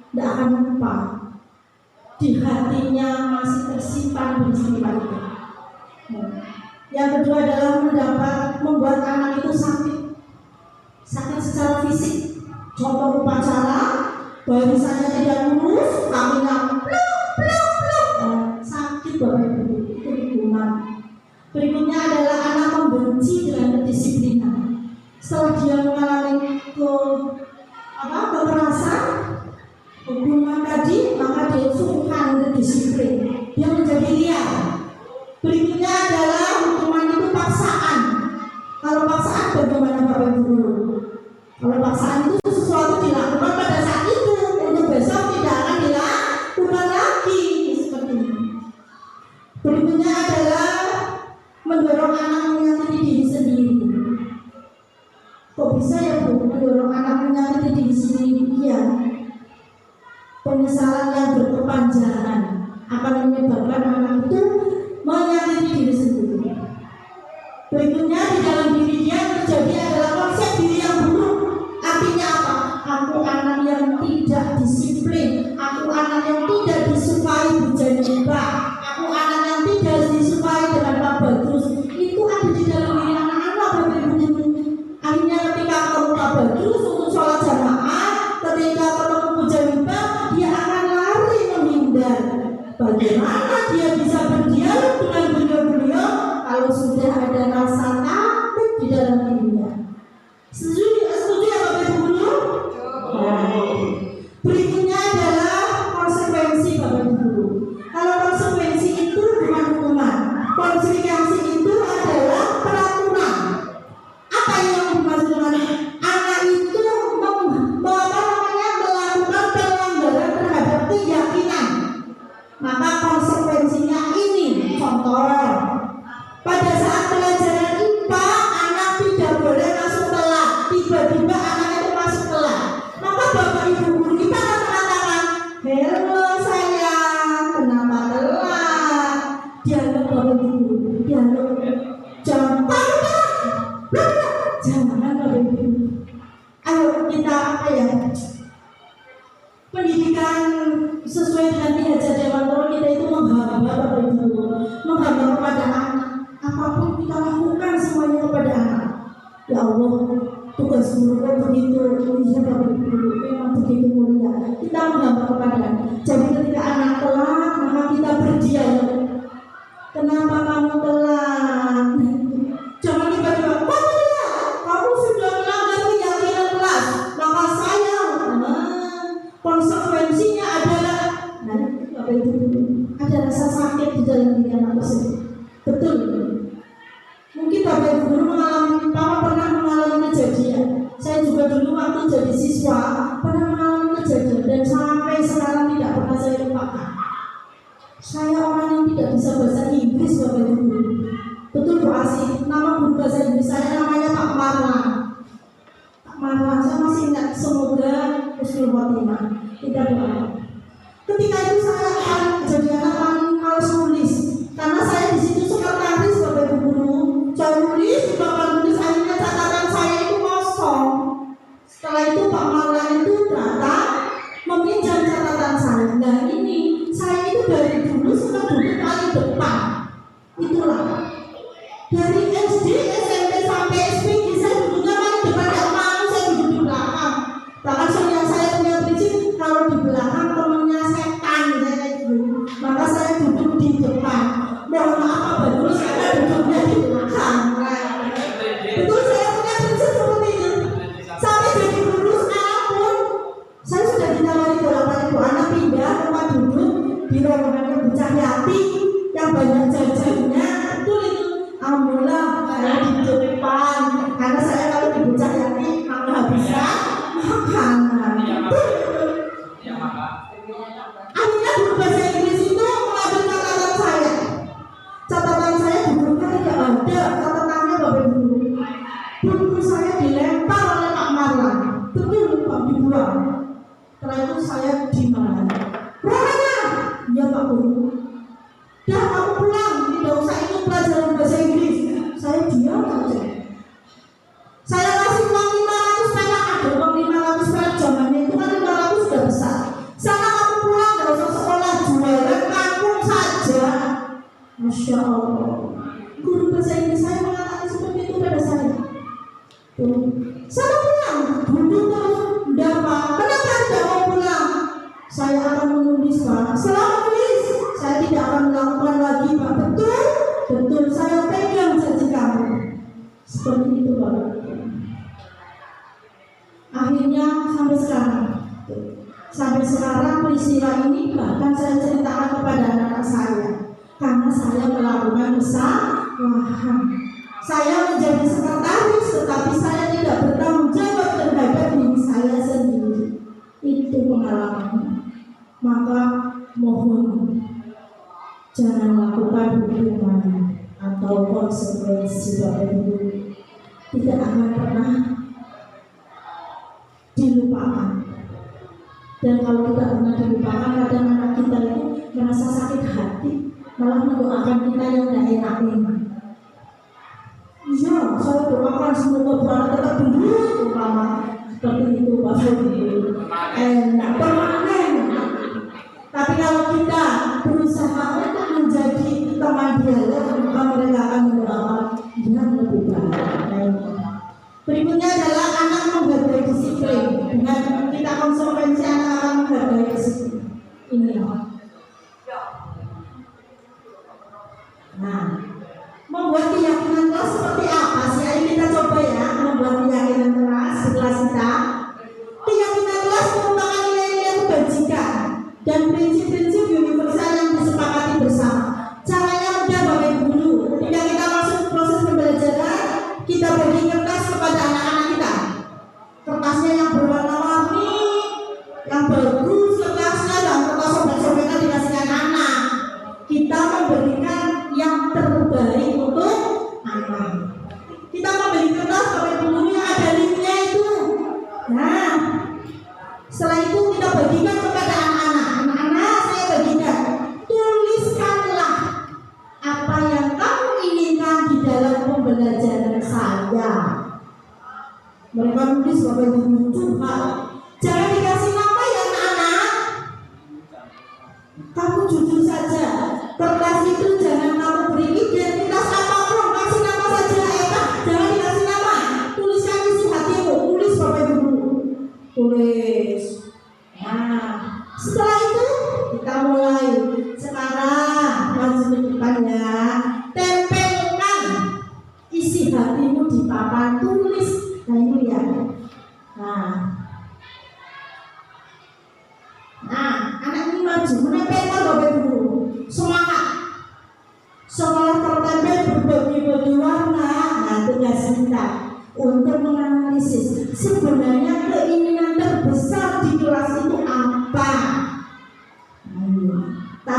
tidak akan lupa. Di hatinya masih tersimpan peristiwa itu. Yang kedua adalah membuat anak itu sakit secara fisik. Contoh upacara, baru saja tidak lulus, kaminya pluk, sakit Bapak Ibu, itu hukuman. Berikutnya adalah anak membenci dengan kedisiplinan. Setelah dia mengalami kekerasan, hukuman tadi, maka dia sungkan kedisiplin, dia menjadi liar. Berikutnya adalah hukuman itu paksaan. Kalau paksaan bagaimana Bapak Ibu guru? Kalau paksaan itu sesuatu dilakukan pada saat itu, untuk besok tidak akan dilakukan lagi, seperti ini. Berikutnya adalah mendorong anak menyakiti diri sendiri. Kok bisa ya Bu, mendorong anak menyakiti diri sendiri? Iya. Penyesalan yang berkepanjangan akan menyebabkan anak itu menyakiti diri sendiri. Berikutnya di dalam diri dia terjadi adalah konsep diri yang buruk. Artinya apa? Aku anak yang tidak disiplin, aku anak yang tidak disukai Bu Janiba, aku anak yang tidak disukai dengan Pak Badrus. Itu ada di dalam diri anak-anak Bapak Ibu guru. Akhirnya ketika ketemu Pak Badrus untuk sholat jamaah, ketika ketemu Bu Janiba, dia akan lari menghindar. Bagaimana dia bisa berdialog dengan beliau-beliau kalau sudah ada rasa takut di dalam dirinya? Setuju ya Bapak Ibu guru? Berikutnya adalah konsekuensi Bapak Ibu guru. Kalau konsekuensi itu bukan hukuman, konsekuensi itu adalah peraturan. Apa yang dimaksud dengan anak itu melakukan pelanggaran terhadap keyakinan? Maka konsekuensinya ini, contoh, pada saat pelajaran IPA anak tidak boleh masuk kelas, tiba-tiba anak itu masuk kelas, maka Bapak Ibu guru kita akan mengatakan, "Halo sayang, kenapa telat?" Dialog Bapak Ibu guru, dialog, jangan Bapak Ibu guru. Ayo kita pendidikan sesuai dengan Ki Dewan Toro kita itu menghamba Bapak Ibu guru, menghamba kepada anak. Apapun kita lakukan semuanya kepada anak. Ya Allah, tugas guru kan begitu mulia Bapak Ibu guru, memang begitu mulia. Kita menghamba kepada anak. Jadi ketika anak telat, maka kita berdialog. Kenapa kamu telat? Jangan tiba-tiba, kamu sudah melanggar keyakinan kelas, maka saya konsekuensinya adalah Bapak Ibu guru, ada rasa sakit di dalam diri anak tersebut. Betul. Mungkin Bapak Ibu guru mengalami, Papa pernah mengalami kejadian. Saya juga dulu waktu jadi siswa pernah mengalami kejadian dan sampai sekarang tidak pernah saya lupakan. Saya orang yang tidak bisa bahasa Inggris, Bapak Ibu guru. Betul Bu Asih, nama guru bahasa Inggris saya namanya Pak Marwan. Pak Marwan, saya masih ingat, semoga husnul khotimah. Kita doa. Ketika itu saya akan jadi anak paling males nulis, karena saya di situ sekretaris Bapak Ibu guru. Saya nulis, Bapak nulis, akhirnya catatan saya itu kosong. Setelah itu Pak Marwan itu datang meminjam catatan saya. Nah ini, saya itu dari dulu suka duduk paling depan. Itulah. Dari SD, SMP sampai SPG saya duduknya paling depan, tidak mau saya duduk di belakang. Bahkan saya punya prinsip kalau di belakang temennya setan, saya gitu. Maka saya duduk di depan. Mohon maaf Pak Badrus, saya duduknya di belakang. Betul, saya punya prinsip seperti itu. Sampai jadi guru sekarang pun saya sudah ditawari bolak-balik Bu anak pindah tempat duduk di rombongan Bu Cahyati yang banyak jajannya. Betul itu. Alhamdulillah saya di depan karena saya kalau di Bu Cahyati nggak bisa makanan. Akhirnya guru bahasa Inggris itu mengambil catatan saya. Catatan saya di bukunya tidak ada catatannya Bapak Ibu. Buku saya dilempar oleh Pak Marwan. Betul Pak, dibuang. Setelah itu saya dimarahi. Rona, ya Pak Guru. Dah kamu pulang, tidak usah ikut pelajaran bahasa Inggris. Saya diam saja. Saya kasih uang 500 perak, ada uang 500 perak zamannya itu kan 500 sudah besar. Sana kamu pulang, tidak usah sekolah, jualan kampung saja. Masya Allah. Guru bahasa Inggris saya mengatakan seperti itu pada saya. Tuh. Sana pulang, duduk terus. Tidak Pak, kenapa tidak mau pulang? Saya akan menulis Pak. Selama menulis, saya tidak akan melakukan lagi Pak. Betul? Betul, saya pegang janji kamu. Seperti itu Pak. Akhirnya sampai sekarang peristiwa ini bahkan saya ceritakan kepada anak-anak saya. Karena saya melakukan kesalahan. Saya menjadi sekretaris, tetapi saya tidak bertanggung jawab terhadap diri saya sendiri. Itu pengalaman. Maka mohon jangan lakukan hukuman atau konsekuensi Bapak Ibu tidak akan pernah dilupakan. Dan kalau tidak pernah dilupakan, kadang anak kita itu merasa sakit hati, malah mendoakan kita yang tidak enak ini. Iya, saya doakan semoga berada tetap dulu, umpama seperti itu Bapak Ibu. Enak permanen. Tapi kalau kita berusaha untuk menjadi teman dialog, maka mereka akan mendoakan yang lebih baik. Berikutnya adalah anak menghargai disiplin. Dengan kita konsekuensi anak akan menghargai disiplin. Ini. Nah, membuat keyakinan kelas seperti apa sih? Ayo kita coba ya membuat keyakinan kelas di kelas kita. Keyakinan kelas merupakan nilai-nilai kebajikan dan prinsip-prinsip universal yang disepakati bersama. Caranya mudah Bapak Ibu guru. Ketika kita masuk proses pembelajaran, kita bagi kertas kepada anak-anak kita. Kertasnya yang berwarna-warni, yang bagus kertasnya, dan kertas sobek-sobekan dikasihkan anak. Kita memberikan yang terbaik untuk anak. Kita membeli kertas Bapak Ibu guru yang ada linknya itu. Nah, setelah itu kita bagikan kepada anak-anak. Anak-anak saya bagikan, tuliskanlah apa yang kamu inginkan di dalam pembelajaran saya. Mereka nulis Bapak Ibu guru curhat. Jangan dikasih nama ya anak-anak. Kamu jujur saja. Kertas itu jangan kamu beri identitas apapun, kasih nama saja. Jangan dikasih nama. Tuliskan isi hatimu. Tulis Bapak Ibu guru. Tulis. Nah, setelah itu kita mulai. Sekarang maju ke depan ya. Tempelkan isi hatimu di papan tulis. Nah ini ya. Nah, anak ini maju menempelkan Bapak Ibu guru. Semangat. Sekolah tertempel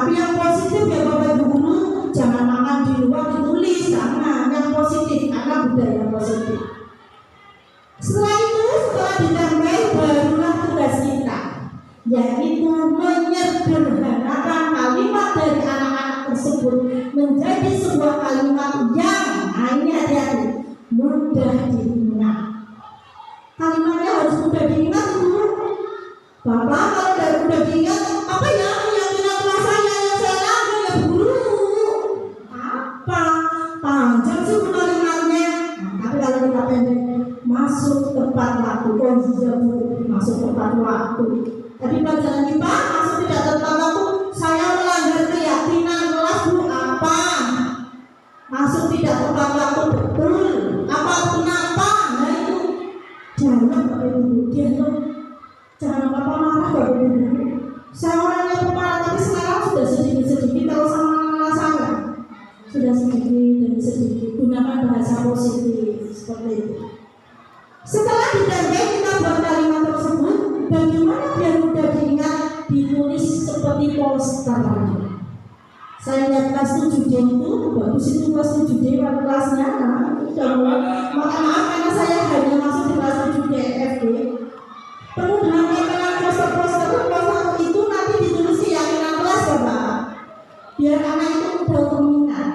Tapi yang positif ya Bapak Ibu guru, jangan makan di luar ditulis, jangan. Yang positif karena budaya positif. Setelah itu, setelah ditambah barulah tugas kita, yaitu menyederhanakan kalimat dari anak-anak tersebut menjadi sebuah kalimat yang hati-hati mudah diingat. Kalimatnya harus mudah diingat dulu. Bapak kalau dari mudah diingat, apa ya keyakinan kelas saya yang saya lakukan ya guru? Apa? Panjang sih kalimatnya. Tapi kalau kita pendek, masuk tepat waktu. Oh iya Bu, masuk tepat waktu. Tadi pelajaran kita masuk tidak tepat waktu. Saya melanggar keyakinan kelas Bu, apa? Masuk tidak tepat waktu, betul. Apa kenapa? Nah itu jangan Bapak Ibu, jangan Bapak marah Bapak Ibu. Saya orangnya pemarah, tapi sekarang sudah sedikit-sedikit kalau sama anak saya sudah sedikit demi sedikit gunakan bahasa positif seperti itu. Setelah ditambah kita buat kalimat tersebut, bagaimana biar mudah diingat? Ditulis seperti poster. Saya lihat kelas 7D itu, bagus itu kelas 7D pada kelasnya. Mohon maaf karena saya hanya masuk di kelas 7D FD. Perlu dengan poster-poster itu nanti ditulis keyakinan kelas Bapak. Biar anak itu mudah untuk mengingat.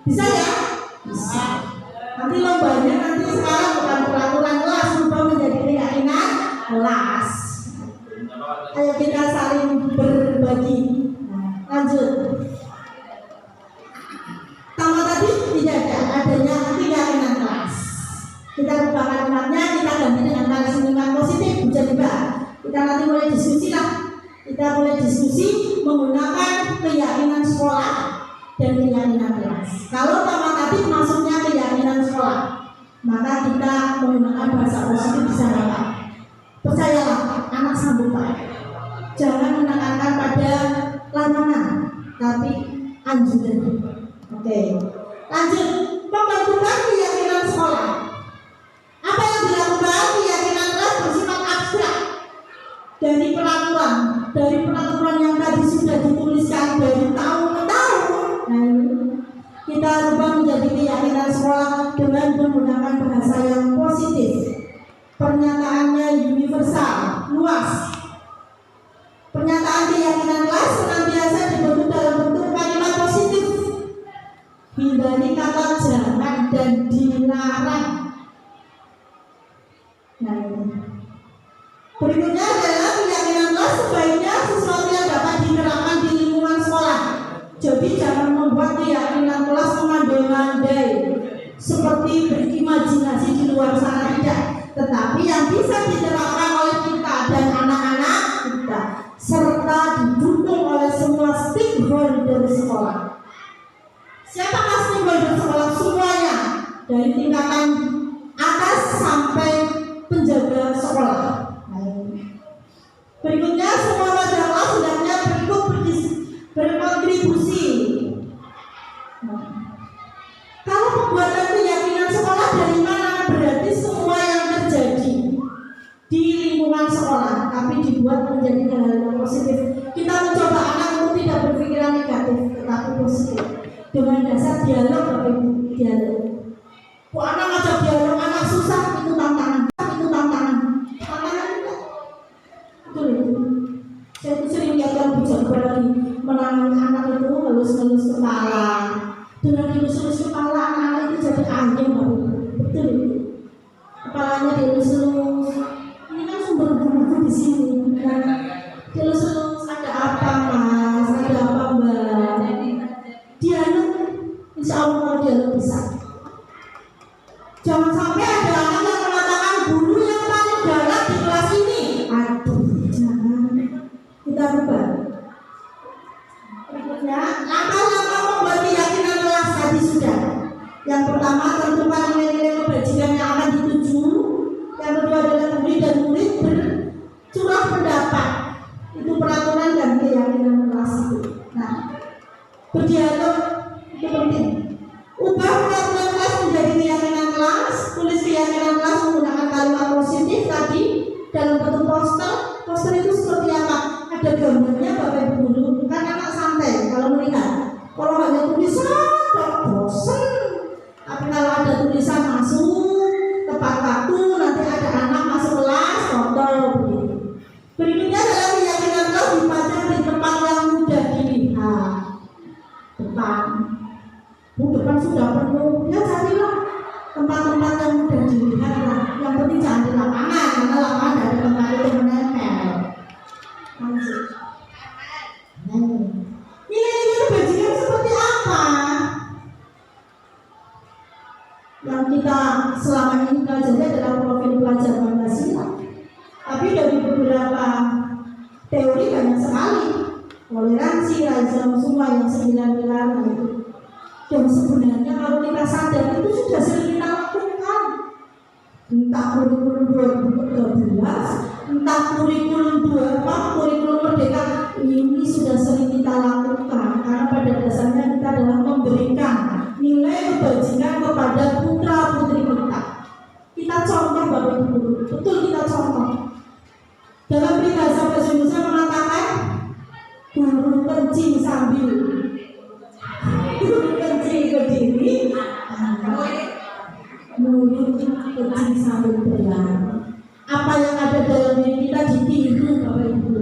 Bisa ya? Bisa. Nanti lombanya nanti sekarang bukan peraturan kelas, berubah menjadi keyakinan kelas. Ayo kita saling berbagi. Lanjut. Sama tadi tidak ada adanya keyakinan kelas. Kita ubah kalimatnya, kita ganti dengan kalimat positif, jadi kita nanti mulai diskusi lah. Kita mulai diskusi menggunakan keyakinan sekolah dan keyakinan kelas. Kalau sama tadi maksudnya keyakinan sekolah, maka kita menggunakan bahasa positif di sana Pak. Percayalah, anak sambutan. Jangan menekankan pada larangan, tapi anjuran. Oke, lanjut. Pembentukan keyakinan sekolah. Apa yang dilakukan? Keyakinan kelas bersifat abstrak. Dari peraturan yang tadi sudah dituliskan dari tahun ke tahun. Nah, kita rubah menjadi keyakinan sekolah dengan menggunakan bahasa yang positif. Pernyataannya universal, luas. Pernyataan keyakinan kelas senantiasa dibentuk dalam bentuk kalimat positif. Hindari kata jangan dan dilarang. Nah, berikutnya adalah keyakinan kelas sebaiknya sesuatu yang dapat diterapkan di lingkungan sekolah. Jadi jangan membuat keyakinan kelas mengandai-andai seperti berimajinasi di luar sana, tidak. Tetapi yang bisa diterapkan oleh kita dan anak-anak kita, serta didukung oleh semua stakeholder sekolah. Siapakah stakeholder sekolah? Semuanya, dari tingkatan atas sampai penjaga sekolah. Berikutnya, semua warga kelas hendaknya berkontribusi. Kalau pembuatan keyakinan sekolah dari mana? Berarti semua yang terjadi di lingkungan sekolah, tapi dibuat menjadi hal yang positif. Kita mencoba anak untuk tidak berpikiran negatif, tetapi positif. Dengan dasar dialog, Bapak Ibu, dialog. Kok anak ngajak dialog, anak susah, itu tantangan. Tantangan itu. Betul itu. Saya itu sering lihat yang bicara lagi menangani anak itu ngelus-ngelus kepala. Dengan dilus-lus kepala anak-anak itu jadi anjing, Bapak Ibu. Betul itu. Kepalanya dilus-lus. Ini kan sumber buku di sini. Dilus-lus ada apa Mas? Ada apa Mbak? Dialog, insya Allah kalau dialog bisa. Jangan sampai ada anak yang mengatakan guru yang paling galak di kelas ini. Aduh, jangan. Kita rubah. Berikutnya, langkah-langkah membuat keyakinan kelas tadi sudah. Yang pertama, tentukan nilai-nilai kebajikan yang akan dituju. Yang kedua adalah murid dan murid bercurah pendapat. Itu peraturan dan keyakinan kelas itu. Nah, berdialog itu penting. Ubah peraturan kelas menjadi keyakinan kelas. Tulis keyakinan kelas menggunakan kalimat positif tadi dalam bentuk poster. Poster itu seperti apa? Ada gambarnya Bapak Ibu guru. Kan anak santai. depan sudah penuh, ya carilah tempat-tempat yang mudah dilihat lah. Yang penting jangan di lapangan, karena lapangan dari tempat itu menempel. Nilai-nilai kebajikan seperti apa yang kita selama ini pelajari adalah profil pelajar Pancasila. Tapi dari beberapa teori banyak sekali, toleransi, Raisam, semua yang 9 pilar itu. Dan sebenarnya kalau kita sadar itu sudah sering kita lakukan. Entah kurikulum 2013, entah kurikulum 24, kurikulum Merdeka, ini sudah sering kita lakukan. Karena pada dasarnya kita adalah memberikan nilai kebajikan kepada putra putri kita. Kita contoh Bapak Ibu, betul kita contoh. Dalam peribahasa bahasa Indonesia mengatakan guru kencing sambil berdiri, mulut kencing sambil berlari. Apa yang ada dalam diri kita ditiru Bapak Ibu.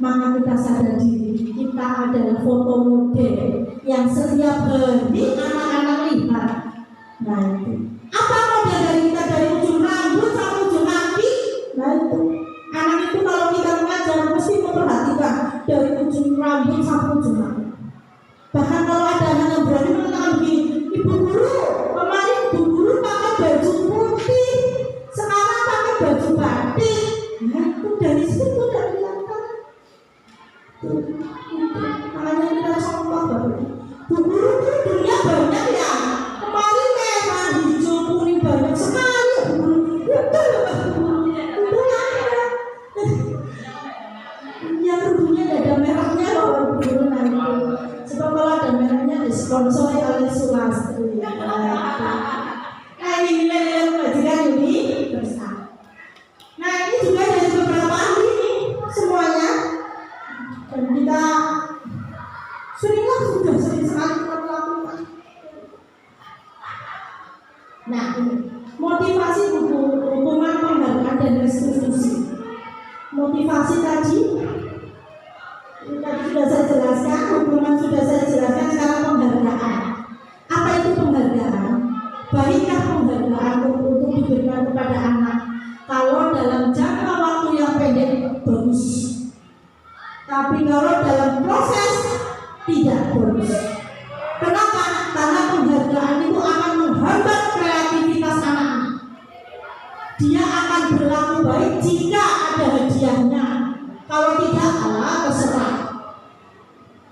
Maka kita sadar diri, kita adalah foto model yang setiap hari anak-anak lihat. Nah itu. Apa model dari kita dari ujung rambut sampai ujung kaki? Nah itu. Anak itu kalau kita mengajar mesti memperhatikan dari ujung rambut sampai ujung kaki. Bahkan kalau ada anak yang berani mengatakan begini, Ibu Guru, kemarin Ibu Guru pakai baju putih, sekarang pakai baju batik. Nah itu dari situ udah kelihatan. Makanya kita contoh Bapak. Bu Guru itu dunia banyak ya. Kemarin merah, hijau, kuning banyak sekali Bu Guru. Betul Pak Guru. Itu ada. Yang rubuhnya tidak ada merahnya loh Bapak Guru nanti. Sebab kalau ada merahnya disponsori oleh Sulastri. Nah ini nilai-nilai kebajikan ini besar. Nah ini juga dari beberapa ahli nih semuanya. Dan kita sudah sering sekali kita melakukan. Nah ini motivasi hukuman, penghargaan dan restitusi. Motivasi tadi sudah saya jelaskan, hukuman sudah saya jelaskan, sekarang penghargaan. Apa itu penghargaan? Baikkah penghargaan untuk diberikan kepada anak kalau dalam jangka waktu yang pendek bagus, tapi kalau dalam proses tidak bagus. Kenapa? Karena penghargaan itu akan menghambat kreativitas anak. Dia akan berlaku baik jika ada hadiahnya. Kalau tidak, terserah.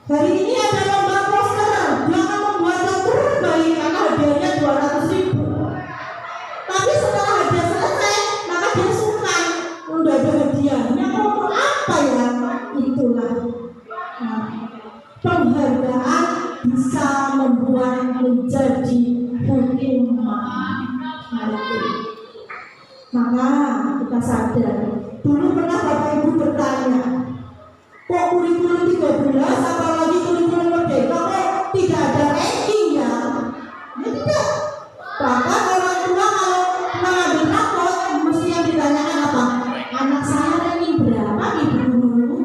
Hari ini ada lomba poster, dia akan membuat yang terbaik karena hadiahnya 200.000. Tapi setelah hadiah selesai, maka dia suka. Udah ada hadiahnya, mau apa ya? Itulah. Penghargaan bisa membuat menjadi hukuman. Maka kita sadar. Dulu pernah Bapak Ibu bertanya, kok kurikulum 13 apalagi kurikulum Merdeka kok tidak ada ranking ya? Ya tidak. Bahkan orang tua kalau mengambil rapot mesti yang ditanyakan apa? Anak saya ranking berapa Ibu Guru?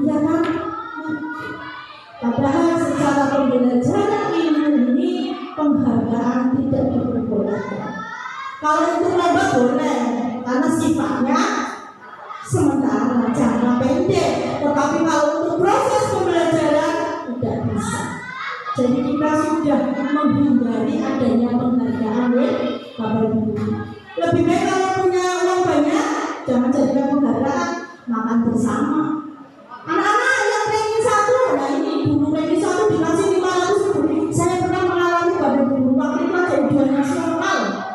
Ya kan? Padahal secara pembelajaran ilmu ini penghargaan tidak diperbolehkan. Kalau itu lomba boleh, karena sifatnya sementara, jangka pendek. Tetapi kalau untuk proses pembelajaran tidak bisa. Jadi kita sudah menghindari adanya penghargaan ya, Bapak Ibu. Lebih baik kalau punya uang banyak, jangan jadikan penghargaan, makan bersama. Anak-anak yang ranking 1, nah ini dulu ranking 1 dikasih 500.000. Saya pernah mengalami Bapak Ibu, waktu itu ada ujian nasional.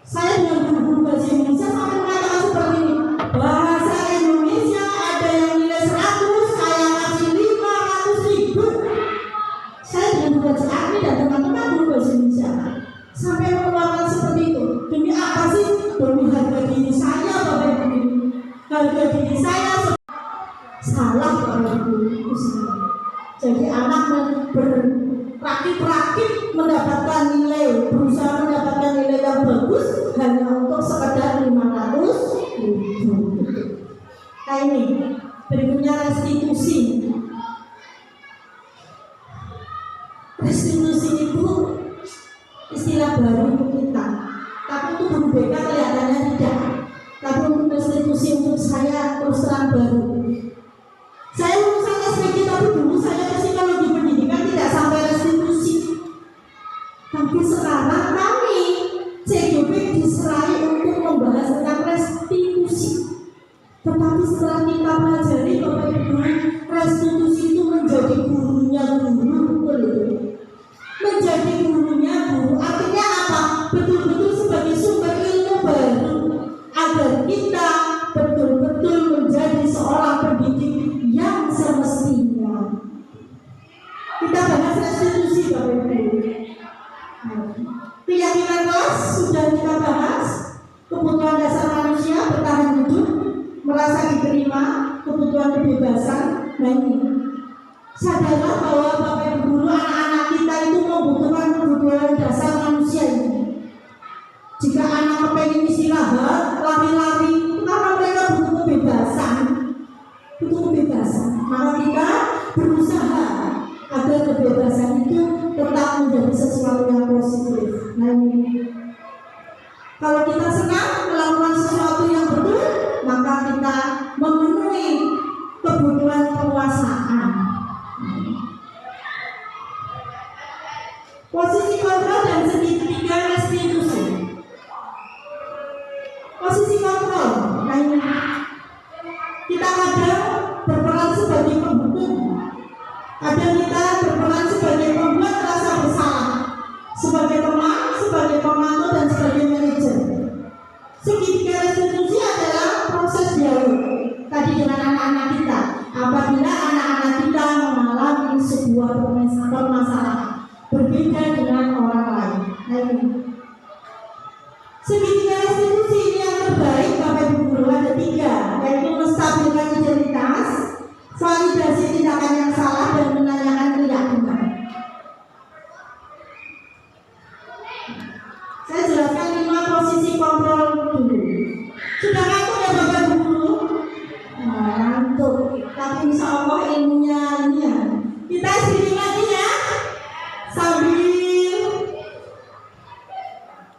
Saya dengan guru-guru bahasa Indonesia sampai mengatakan seperti ini, bahasa Indonesia ada yang nilai 100, saya kasih 500.000. Saya dengan guru bahasa Arab dan teman-teman guru bahasa Indonesia sampai mengeluarkan seperti itu. Demi apa sih? Demi harga diri saya Bapak Ibu. Harga diri saya salah Bapak Ibu. Jadi anak berakit-rakit mendapatkan nilai, berusaha mendapatkan nilai yang bagus hanya untuk sekedar 500.000. Nah ini berikutnya restitusi. Restitusi itu saya terus terang baru. Saya lulusan SPG tapi dulu saya psikologi pendidikan tidak sampai restitusi. Tapi sekarang kami CGP diserai untuk membahas tentang restitusi. Tetapi setelah kita pelajari Bapak Ibu, restitusi itu menjadi gurunya guru, betul itu. Menjadi gurunya guru artinya apa? Betul-betul sebagai sumber ilmu baru agar kita betul-betul menjadi seorang pendidik yang semestinya. Kita bahas restitusi Bapak Ibu. Keyakinan kelas sudah kita bahas, kebutuhan dasar manusia bertahan hidup, merasa diterima, kebutuhan kebebasan. Nah ini, sadarlah bahwa Bapak Ibu guru, anak-anak kita itu membutuhkan kebutuhan dasar manusia ini. Jika anak kepengen istirahat, lari-lari, karena mereka butuh kebebasan, maka kita berusaha agar kebebasan itu tetap menjadi sesuatu yang positif. Nah ini, kalau kita senang melakukan sesuatu yang betul, maka kita memenuhi kebutuhan penguasaan. Posisi kontrol dan segitiga restitusi. Posisi kontrol, nah ini, kita kadang berperan sebagai pemhukum, kadang kita berperan sebagai pembuat rasa bersalah, sebagai teman, sebagai pemantau, dan sebagai manajer. Segitiga restitusi adalah proses dialog tadi dengan anak-anak kita. Apabila anak-anak kita mengalami sebuah permasalahan berbeda dengan orang lain. Nah ini, segitiga restitusi ini yang terbaik Bapak Ibu guru ada 3, yaitu menstabilkan identitas, validasi tindakan yang salah, dan menanyakan keyakinan. Saya jelaskan 5 posisi kontrol dulu. Sudah ngantuk ya Bapak Ibu guru? Nah, ngantuk. Tapi insya Allah ilmunya ini ya. Kita istirahat lagi ya, sambil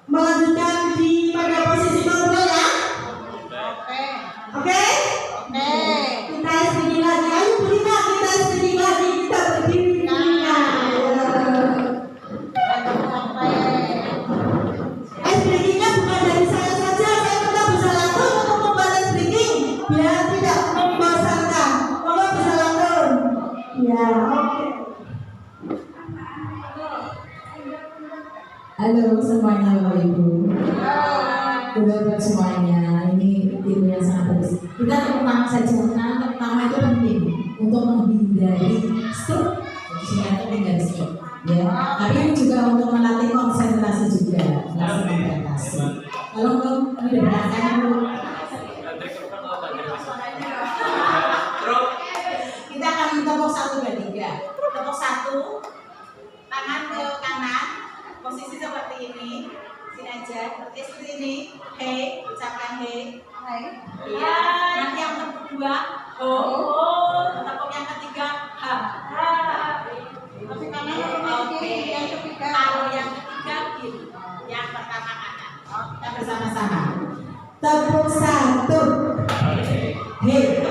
melanjutkan pada posisi kontrol ya. Oke? Kita istirahat lagi. Ayo kita istirahat lagi. Kita berdiri. Breakingnya bukan dari saya saja, saya tetap bisa langsung untuk membalas breaking biar tidak membosankan. Kalau bisa langsung, ya oke. Halo semuanya Bapak Ibu. Buat semuanya, ini ilmu yang sangat bagus. Kita tepuk saja, karena pertama itu penting untuk menghindari stroke. Jadi menghindari stroke. Ya, tapi juga untuk melatih konsentrasi juga, konsentrasi. Kalau ini berangkat dulu, kita akan tepuk 1, 2, 3. Tepuk 1, tangan ke kanan, posisi seperti ini. Sini aja, seperti ini. Hey, ucapkan hey. Iya. Nanti yang kedua, oh. Tepuk yang ketiga, ha. Oke, yang ketiga, kalau yang ketiga gitu, yang pertama kanan. Kita bersama-sama. Tepuk 1. Hei.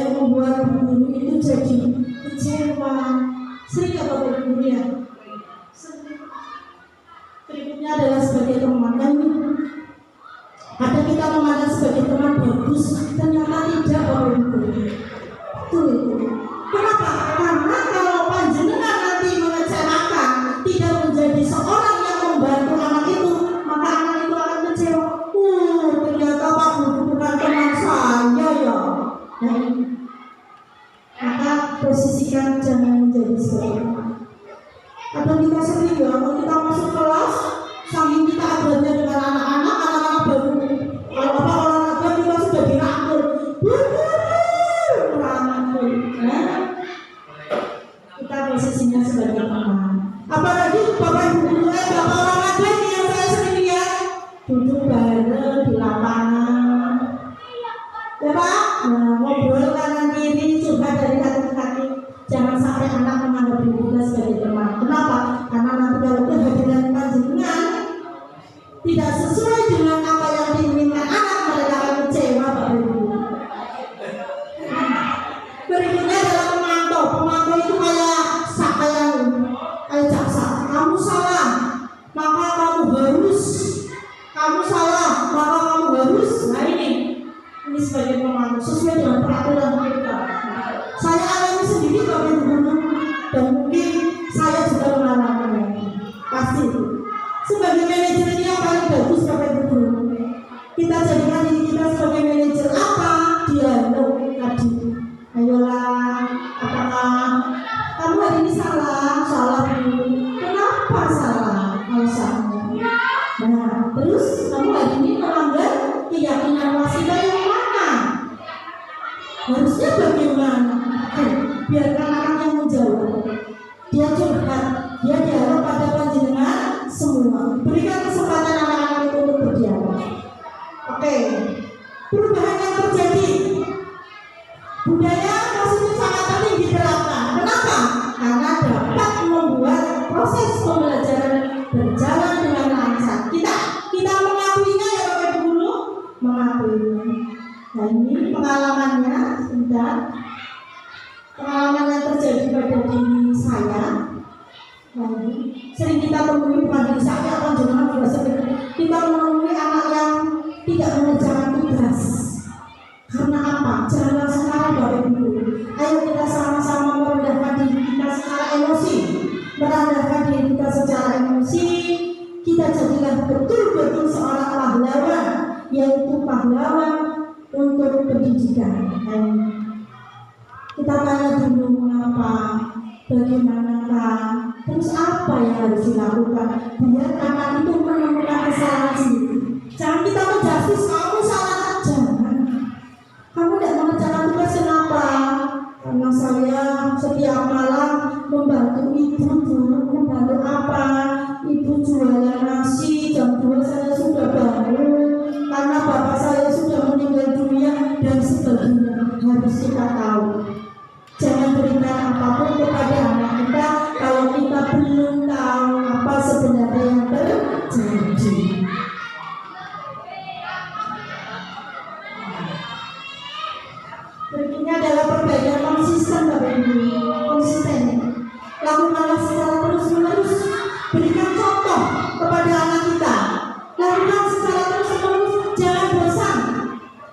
yang membuat guru itu jadi kecewa. Sering apa guru ya? Berikutnya adalah sebagai teman. Ada kita memandang sebagai teman bagus, ternyata tidak Bapak Ibu. Betul itu. Kenapa? Karena kalau panjenengan nanti mengecewakan, tidak menjadi seorang yang membantu anak itu, maka anak itu akan kecewa. Ternyata Pak Guru bukan teman saya ya. Nah, maka posisikan jangan menjadi seperti itu. Atau kita sering ya, kalau kita masuk kelas, saking kita akrabnya dengan anak-anak baru kalau apa olahraga kita sudah dirangkul, merangkul. Kita posisinya sebagai teman. Apalagi Bapak Ibu Bapak olahraga ini yang saya sering lihat duduk bareng di lapangan, ya Pak. Nah, ngobrol kanan kiri, curhat dari hati ke hati. Jangan sampai anak menganggap diri kita sebagai teman. Kenapa? Karena nanti kalau kehadiran panjenengan tidak sesuai dengan apa yang diinginkan anak, mereka akan kecewa Bapak Ibu. Berikutnya adalah pemantau. Pemantau itu kayak jaksa. Kamu salah, maka kamu harus. Kamu salah, maka kamu harus. Nah ini sebagai pemantau sesuai dengan peraturan kita. Saya alami sendiri Bapak Ibu, dan mungkin saya juga mengalaminya. Pasti. Sebagai manajer ini yang paling bagus Bapak Ibu. Kita jadikan diri kita sebagai manajer apa? Dialog tadi. Ayolah, apakah kamu hari ini salah? Salah Bu. Kenapa salah? Alasannya. Nah, terus kamu hari ini melanggar keyakinan wasit yang mana? Harusnya bagaimana? Biarkan anak yang menjawab. Dia curhat, dia dialog pada panjenengan semua. Berikan kesempatan anak-anak itu untuk berdialog. Oke. Perubahan yang terjadi. Budaya positif sangat penting diterapkan. Kenapa? Karena dapat membuat proses pembelajaran berjalan dengan lancar. Kita mengakuinya ya Bapak Ibu Guru, mengakuinya. Nah ini pengalamannya, sebentar. Pengalaman yang terjadi pada diri saya. Nah, sering kita temui bukan diri saya, panjenengan juga sering kita menemui anak yang tidak mengerjakan tugas. Karena apa? Jangan sekarang Bapak Ibu. Ayo kita sama-sama merendahkan diri kita secara emosi, merendahkan diri kita secara emosi. Kita jadilah betul-betul seorang pahlawan, yaitu pahlawan untuk pendidikan. Kita tanya dulu mengapa, bagaimanakah, terus apa yang harus dilakukan biar anak itu menemukan kesalahan sendiri. Jangan kita menjustis kamu salah, jangan. Kamu tidak mengerjakan tugas kenapa? Karena saya setiap malam membantu ibu dulu, membantu apa? Ibu jualan nasi, jam 2 saya sudah bangun karena bapak saya sudah meninggal dunia dan sebagainya. Harus kita tahu. Jangan berikan apapun kepada anak kita kalau kita belum tahu apa sebenarnya yang terjadi. Berikutnya adalah perbaikan konsisten Bapak Ibu. Konsisten. Lakukanlah secara terus-menerus. Berikan contoh kepada anak kita. Lakukan secara terus-menerus. Jangan bosan.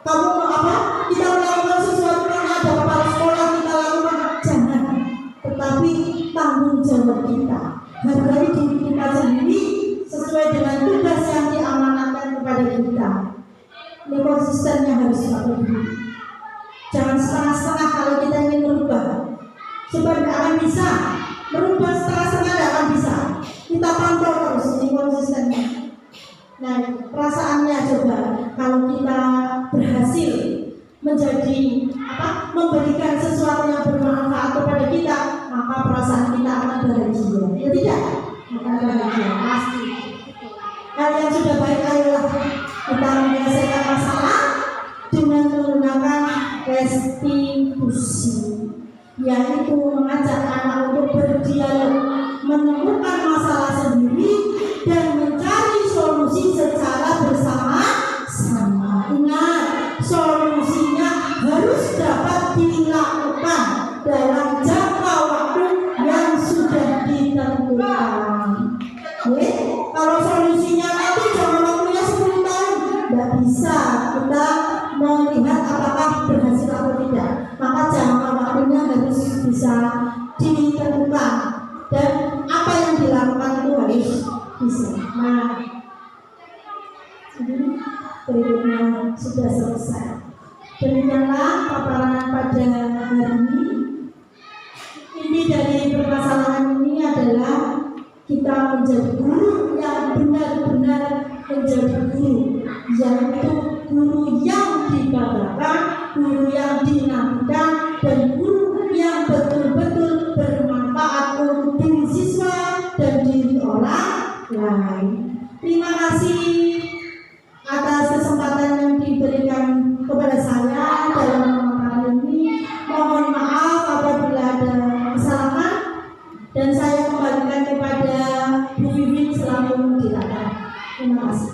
Kamu mau apa? Kita melakukan sesuatu karena ada kepala sekolah kita lakukan. Jangan. Tetapi tanggung jawab kita. Hargai diri kita sendiri sesuai dengan tugas yang diamanatkan kepada kita. Ini konsistennya harus dilakukan. Jangan setengah-setengah kalau kita ingin merubah. Sebab tidak akan bisa. Merubah setengah-setengah tidak akan bisa. Kita pantau terus ini konsistennya. Nah, perasaannya coba kalau kita berhasil menjadi memberikan sesuatu yang bermanfaat kepada kita, maka perasaan kita akan bahagia. Ya tidak? Akan bahagia pasti. Hal yang sudah baik ayolah kita menyelesaikan masalah dengan menggunakan restitusi, yaitu mengajak anak untuk berdialog, menemukan masalah sendiri dan mencari solusi secara bersama-sama. Ingat, solusinya harus dapat dalam jangka waktu yang sudah ditentukan. Oke, kalau solusinya nanti jangka waktunya 10 tahun, tidak bisa kita melihat apakah berhasil atau tidak. Maka jangka waktunya harus bisa ditentukan dan apa yang dilakukan itu harus bisa. Nah, ini berikutnya sudah selesai. Demikianlah paparan pada hari ini. Inti dari permasalahan ini adalah kita menjadi guru yang benar-benar menjadi guru, yaitu guru yang dibanggakan, guru yang dinantikan, dan guru yang betul-betul bermanfaat untuk diri siswa dan diri orang lain. Terima kasih atas kesempatan yang diberikan kepada saya dalam pemaparan ini. Mohon maaf apabila ada kesalahan dan saya kembalikan kepada Bu Vivi selaku moderator. Terima kasih.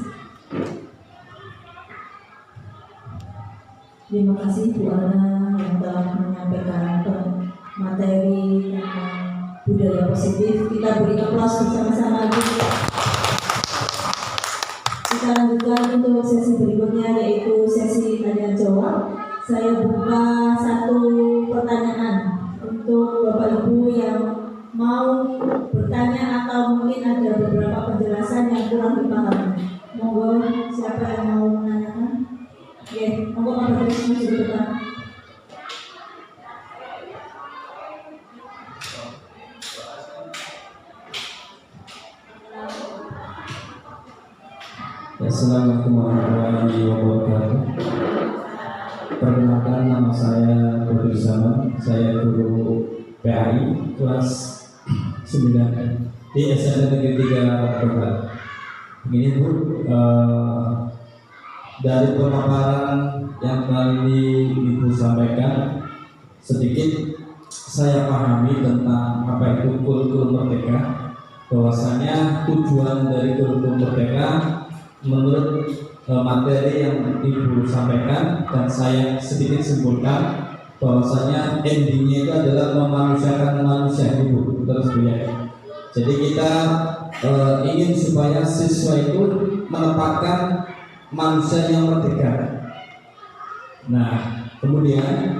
Terima kasih Bu Ana yang telah menyampaikan materi tentang budaya positif. Kita beri aplaus bersama-sama lagi. Kita lanjutkan untuk sesi berikutnya, yaitu sesi tanya jawab. Saya buka satu pertanyaan untuk Bapak Ibu yang mau bertanya atau mungkin ada beberapa penjelasan yang kurang dipahami. Monggo, siapa yang mau menanyakan? Oke, monggo Pak Badrus di depan. Assalamualaikum warahmatullahi wabarakatuh. Perkenalkan, nama saya Badrus Zaman. Saya guru PAI kelas 9 di SMK Negeri 3 Berat. Begini Bu, dari pemaparan yang tadi Ibu sampaikan, sedikit saya pahami tentang apa itu kurikulum merdeka. Bahwasanya tujuan dari kurikulum merdeka menurut materi yang Ibu sampaikan, dan saya sedikit simpulkan bahwasanya endingnya itu adalah memanusiakan manusia Ibu, terus Bu ya. Jadi kita ingin supaya siswa itu menempatkan manusia yang merdeka. Nah, kemudian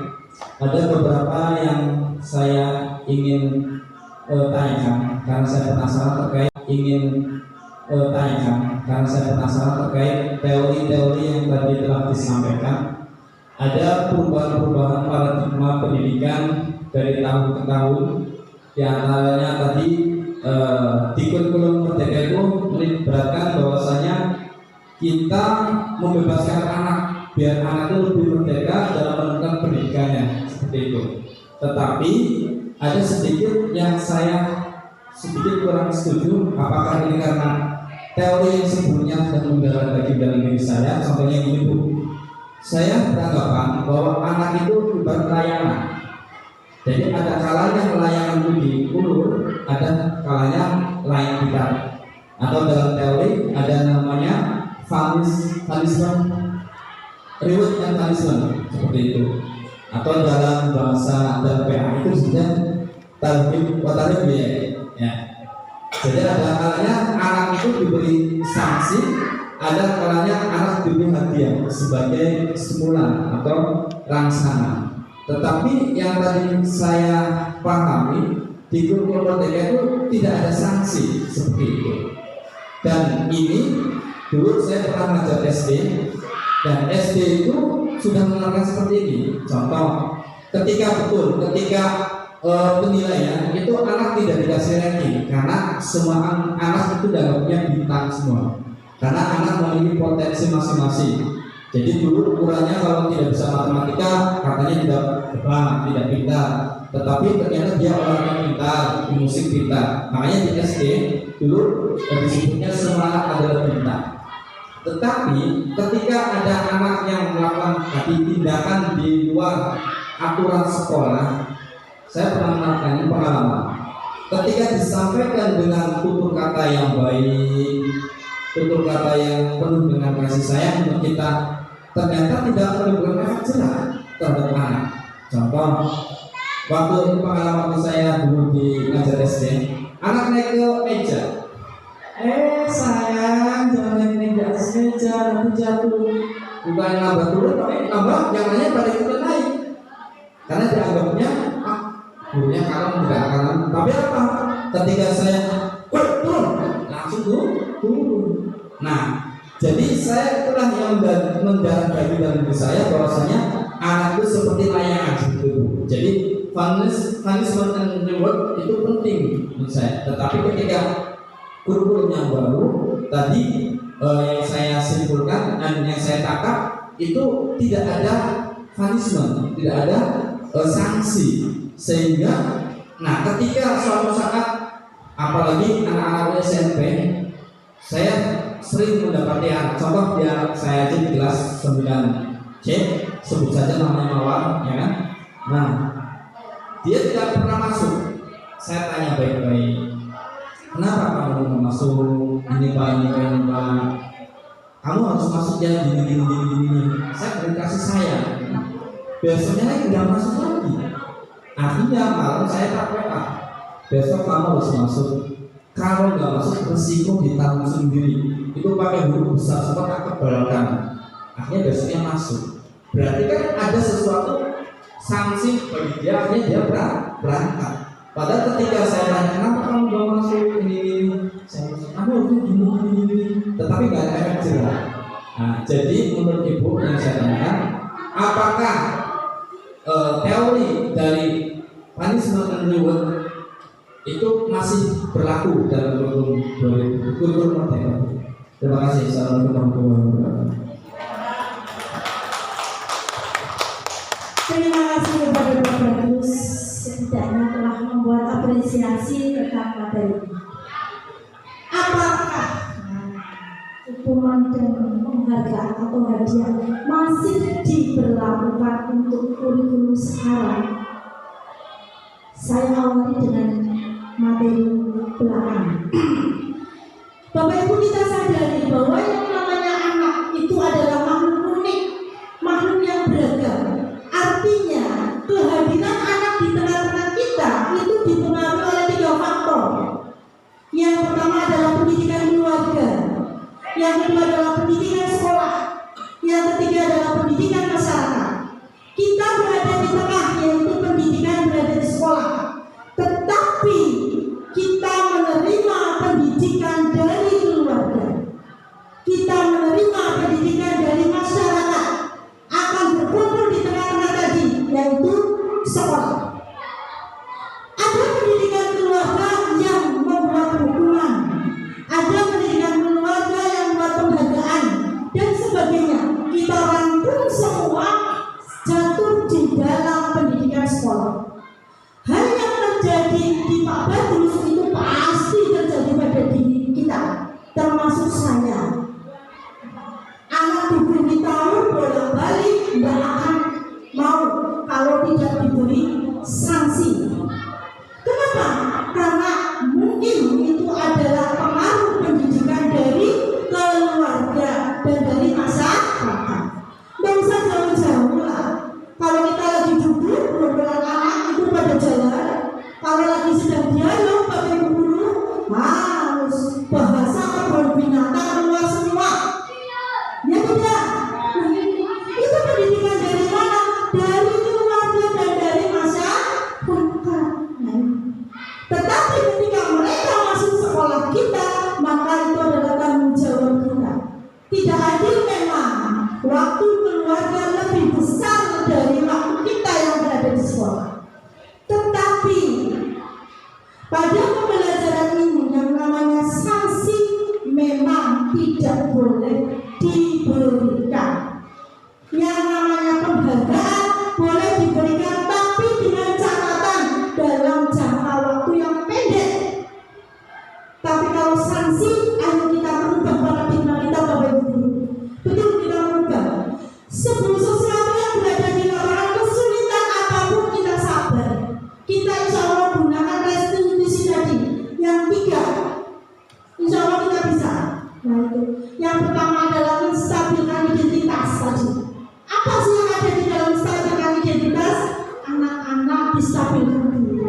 ada beberapa yang saya ingin tanyakan karena saya penasaran terkait terkait teori-teori yang tadi telah disampaikan. Ada perubahan-perubahan paradigma pendidikan dari tahun ke tahun. Di antaranya tadi di kurikulum merdeka itu melibatkan bahwasanya kita membebaskan anak biar anak itu lebih merdeka dalam menentukan pendidikannya, seperti itu. Tetapi ada sedikit yang saya sedikit kurang setuju. Apakah ini karena teori yang sebelumnya sudah menggarap bagi dalam diri saya? Contohnya ini Bu, saya beranggapan bahwa anak itu ibarat layangan. Jadi ada kalanya layangan itu diulur, ada kalanya layang ditarik. Atau dalam teori ada namanya punishment, reward and punishment, seperti itu. Atau dalam bahasa dan PA itu sudah tarif ya. Jadi ada kalanya anak itu diberi sanksi, ada kalanya anak diberi hadiah sebagai stimulan atau rangsana. Tetapi yang tadi saya pahami di kurikulum merdeka itu tidak ada sanksi seperti itu. Dan ini dulu saya pernah mengajar SD, dan SD itu sudah menerapkan seperti ini. Contoh, ketika penilaian itu anak tidak dikasih ranking karena semua anak itu dalamnya bintang semua. Karena anak memiliki potensi masing-masing. Jadi dulu ukurannya kalau tidak bisa matematika katanya tidak hebat, tidak pintar. Tetapi ternyata dia orang yang pintar, di musik pintar. Makanya di SD dulu disebutnya semua anak adalah pintar. Tetapi ketika ada anak yang melakukan tindakan di luar aturan sekolah, saya pernah melakukan pengalaman. Ketika disampaikan dengan tutur kata yang baik, tutur kata yang penuh dengan kasih sayang untuk kita, ternyata tidak menimbulkan efek jerah terhadap anak. Contoh, waktu itu pengalaman saya dulu di ngajar SD, anak naik ke meja. Sayang, jangan naik di atas meja, nanti jatuh. Bukan nambah turun, tapi nambah yang lainnya pada ikutan naik. Karena dianggapnya, gurunya kalah tidak kalah. Tapi apa? Ketika saya turun, langsung turun. Nah, jadi saya itulah yang mendarah bagi dalam diri saya bahwasanya anak itu seperti layangan gitu. Jadi punishment and reward itu penting menurut saya. Tetapi ketika kurikulum yang baru tadi yang saya simpulkan dan yang saya tangkap itu tidak ada punishment, tidak ada sanksi, sehingga nah ketika suatu saat apalagi anak-anak SMP, saya sering mendapati contoh dia saya aja di kelas 9C, sebut saja namanya Mawar, ya kan? Nah, dia tidak pernah masuk. Saya tanya baik-baik, kenapa kamu mau masuk? Ini pak. Kamu harus masuk ya gini. Saya beri kasih sayang. Besoknya lagi nggak masuk lagi. Akhirnya malam saya tak PA. Besok kamu harus masuk. Kalau nggak masuk resiko ditanggung sendiri. Itu pakai huruf besar semua tak kebalkan. Akhirnya besoknya masuk. Berarti kan ada sesuatu sanksi bagi dia, akhirnya dia berangkat. Padahal ketika saya tanya kenapa kamu nggak masuk ini, saya kamu gini, tetapi nggak ada efek jerah. Nah, jadi menurut ibu yang saya tanyakan, apakah teori dari punishment and reward itu masih berlaku dalam kurikulum merdeka? Terima kasih. Assalamualaikum warahmatullahi wabarakatuh. Terima kasih kepada Pak Bagus, setidaknya telah membuat apresiasi tentang materi. Apakah hukuman dan penghargaan atau hadiah masih diberlakukan untuk kurikulum sekarang? Saya awali dengan materi belakang. Bapak Ibu, kita sadari bahwa yang namanya anak itu adalah makhluk unik, makhluk yang beragam. Artinya kehadiran anak di tengah-tengah kita itu dipengaruhi oleh 3 faktor. Yang pertama adalah pendidikan keluarga, yang kedua adalah pendidikan sekolah, yang ketiga adalah pendidikan masyarakat. Kita berada di tengah, yaitu pendidikan berada di sekolah, tetapi kita menerima pendidikan dari keluarga, kita menerima pendidikan dari masyarakat, akan berkumpul di tengah-tengah tadi, yaitu sekolah. Ada pendidikan keluarga yang membuat hukuman, ada pendidikan keluarga yang membuat penghargaan dan sebagainya. Kita rangkum semua jatuh di dalam pendidikan sekolah. Hal yang terjadi di Pak Badrus itu pasti terjadi pada diri kita, termasuk saya. Anak diberitahu bolak-balik nggak akan mau kalau tidak diberi sanksi. Kenapa? Karena mungkin itu adalah pengaruh pendidikan dari keluarga dan dari masyarakat. Nggak usah jauh-jauh lah. Kalau kita lagi duduk beberapa anak itu pada jalan, kalau lagi sedang dialog Bapak Ibu guru, harus bahasa kebun binatang keluar semua. Ya tidak? Itu pendidikan dari mana? Dari keluarga dan dari masyarakat. Tetapi ketika mereka masuk sekolah kita, maka itu adalah tanggung jawab kita. Tidak adil memang waktu keluarga lebih besar dari waktu kita yang berada di sekolah. Tetapi pada pembelajaran ini yang namanya sanksi memang tidak boleh diberikan. Yang namanya penghargaan boleh diberikan, tapi dengan catatan dalam jangka waktu yang pendek. Tapi kalau sanksi, ayo kita merubah paradigma kita, Bapak Ibu. Betul, kita merubah. Sebelum sesuatu yang berada di lapangan kesulitan apapun, kita sabar. Kita insya Allah gunakan restitusi tadi distabilkan dulu.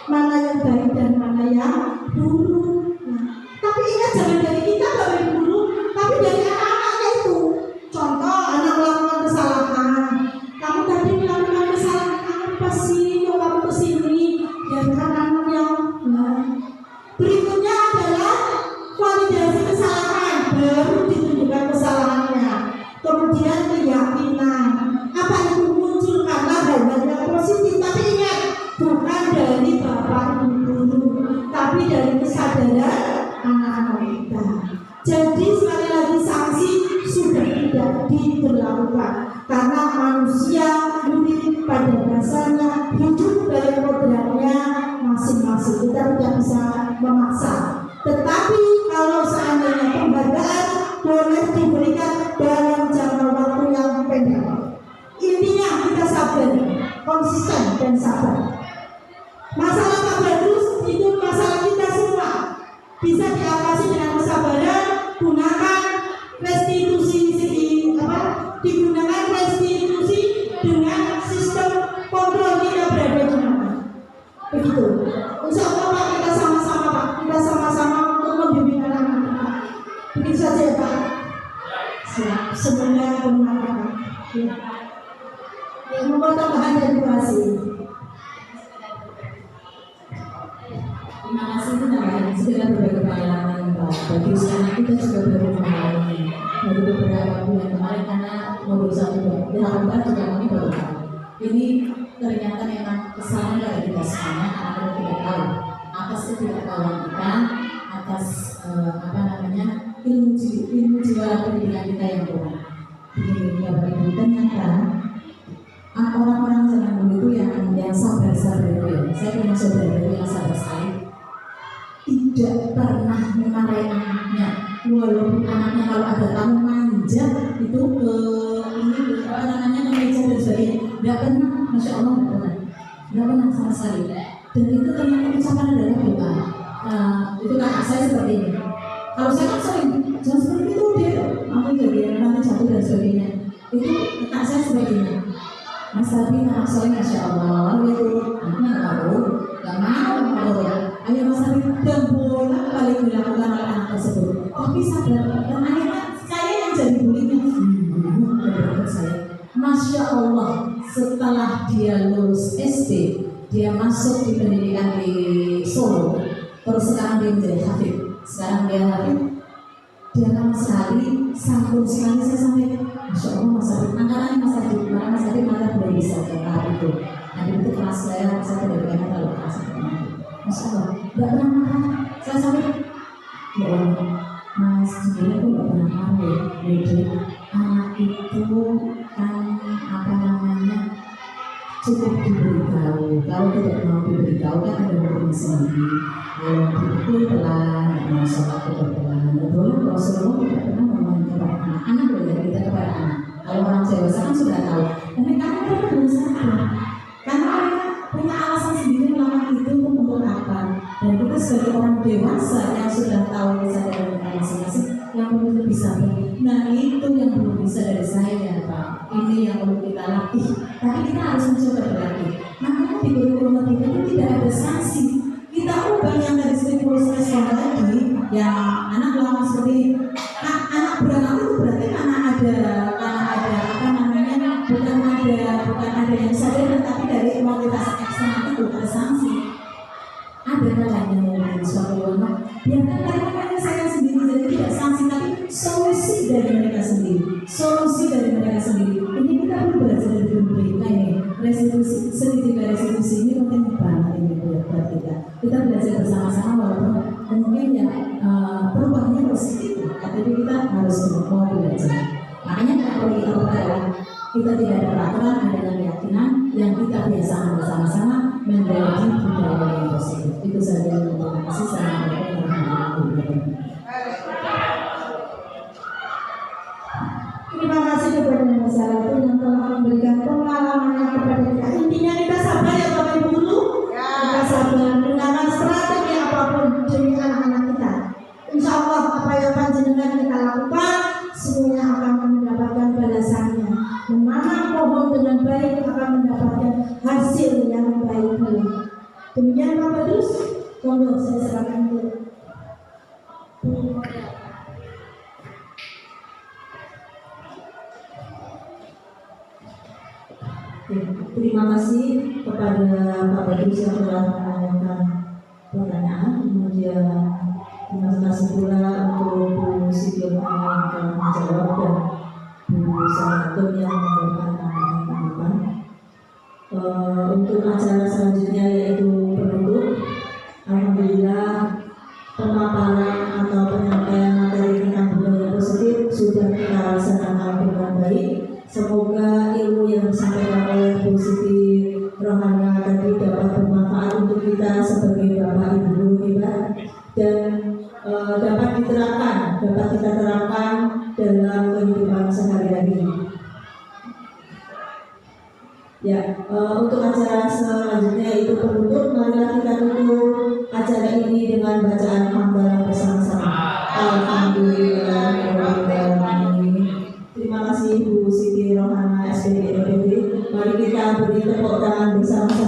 Mana yang baik dan mana yang buruk. Nah, tapi ingat jangan dari kita Bapak Ibu Guru, tapi dari anak-anaknya itu. Contoh anak melakukan kesalahan. Kamu tadi melakukan kesalahan apa sih? Kok kamu kesini? Biarkan anak yang berikutnya adalah validasi kesalahan, baru ditunjukkan kesalahannya. Kemudian keyakinan. Apa itu muncul karena hal-hal yang positif, tapi ingat bukan dari bapak ibu guru, tapi dari kesadaran anak-anak kita. Jadi sekali lagi sanksi sudah tidak diberlakukan karena manusia unik pada dasarnya hidup dari kodratnya masing-masing. Kita tidak bisa memaksa. Tetapi kalau seandainya penghargaan boleh diberikan dalam jangka waktu yang pendek. Intinya kita sabar, konsisten dan sabar. Masalah Pak Badrus itu masalah kita semua. Bisa diatasi dengan kesabaran, gunakan restitusi digunakan restitusi dengan sistem kontrol kita berada di mana. Begitu. Insya Allah Pak, kita sama-sama Pak, kita sama-sama untuk membimbing anak-anak kita. Begitu saja ya Pak. Siap. Semoga bermanfaat. Ya. Mohon tambahan dan terima kasih. Terima kasih teman-teman, sudah berbagi pengalaman yang bagus karena kita juga baru mengalami baru beberapa bulan kemarin karena ngobrol satu tahun juga kami baru tahu. Ini ternyata memang kesalahan dari kita semuanya karena kita tidak tahu atas ketidaktahuan kita, atas ilmu jiwa pendidikan kita yang kurang. Begini Bapak Ibu, ternyata orang-orang zaman dulu itu yang sabar-sabar itu ya. Saya punya saudara yang sabar sekali. Tidak pernah memarahi anaknya, walaupun anaknya kalau ada tamu manja itu ke meja dan sebagainya, tidak pernah, masya Allah tidak pernah sama sekali. Dan itu ternyata ucapan adalah doa. Itu kakak saya seperti ini. Kalau saya kan sering jangan seperti itu dia, aku jadi nanti jatuh dan sebagainya. Itu kakak saya seperti ini. Mas Abi anak saya masya Allah itu anaknya nggak mau. Ayo Mas Abi dan bolak balik dilakukan oleh anak tersebut. Tapi sadar dan akhirnya saya yang jadi bulinya. Menurut saya, masya Allah setelah dia lulus SD, dia masuk di pendidikan di Solo. Terus sekarang dia menjadi hafid. Sekarang dia hafid. Dia lama sekali, santun sekali saya sampai. Masya Allah Mas Adi, angkatannya Mas Adi, karena Mas Adi malah belum bisa ke tahap itu. Nanti itu kelas saya pendidikannya kalau kelas itu. Masya Allah, tidak pernah marah. Saya sampai, ya Allah, Mas sebenarnya aku tidak pernah marah ya. Jadi anak itu kan cukup diberitahu. Kalau tidak mau diberitahu kan ada hukum sendiri. Kalau dipukul pelan, mau sholat itu pelan. Betul, Rasulullah tidak pernah ngomong kepada anak-anak loh ya, kita kepada anak. Kalau orang dewasa kan sudah tahu. Tapi karena mereka belum sadar, karena mereka punya alasan sendiri melakukan itu untuk apa. Dan kita sebagai orang dewasa yang sudah tahu kesadaran kita masing-masing, yang perlu bisa. Nah itu yang belum bisa dari saya Pak. Ini yang perlu kita latih. Tapi kita harus mencoba berlatih. Makanya di kurikulum kita itu tidak ada sanksi. Kita ubah yang dari stimulus respon tadi, yang anak melakukan seperti anak beranak itu berarti karena ada bukan ada yang sadar, tapi dari motivasi eksternal itu ada sanksi. Ada kalanya mungkin suatu anak biarkan mereka saya sendiri, jadi tidak sanksi tapi solusi dari mereka sendiri. Ini kita perlu belajar dari pemerintah ini. Restitusi, sedikit restitusi ini mungkin banget ini buat kita. Kita belajar bersama-sama walaupun mungkin ya perubahannya positif, tapi kita harus mau belajar. Makanya kalau kita adalah kita tidak ada peraturan, ada keyakinan yang kita biasakan bersama-sama menjadi budaya yang positif. Itu saja yang terima kasih. Assalamualaikum warahmatullahi wabarakatuh. Terima kasih kepada Mas Alatu yang telah memberikan pengalamannya kepada kita. Intinya kita sabar ya Bapak Ibu Guru. Kita sabar gunakan strategi apapun demi anak-anak kita. Insya Allah apa yang panjenengan kita lakukan semuanya akan mendapatkan balasannya. Menanam pohon dengan baik akan mendapatkan hasil yang baik. kepada Pak Badrus yang telah menanyakan pertanyaan. Kemudian terima kasih pula untuk Bu Siti Rohana yang telah menjawab dan Bu Saratun yang memberikan tanggapan. Untuk acara selanjutnya yaitu penutup. Alhamdulillah pemaparan atau penyampaian materi tentang budaya positif sudah kita laksanakan dengan baik. Semoga ilmu yang disampaikan oleh Bu Siti Rohana tadi dapat bermanfaat untuk kita sebagai Bapak Ibu guru kita dan dapat kita terapkan dalam kehidupan sehari-hari. Ya, untuk acara selanjutnya itu penutup. Marilah kita tutup acara ini dengan bacaan hamdalah bersama-sama. Alhamdulillahirobbilalamin. Terima kasih Bu Siti Rohana SPG LPD. Mari kita beri tepuk tangan bersama-sama.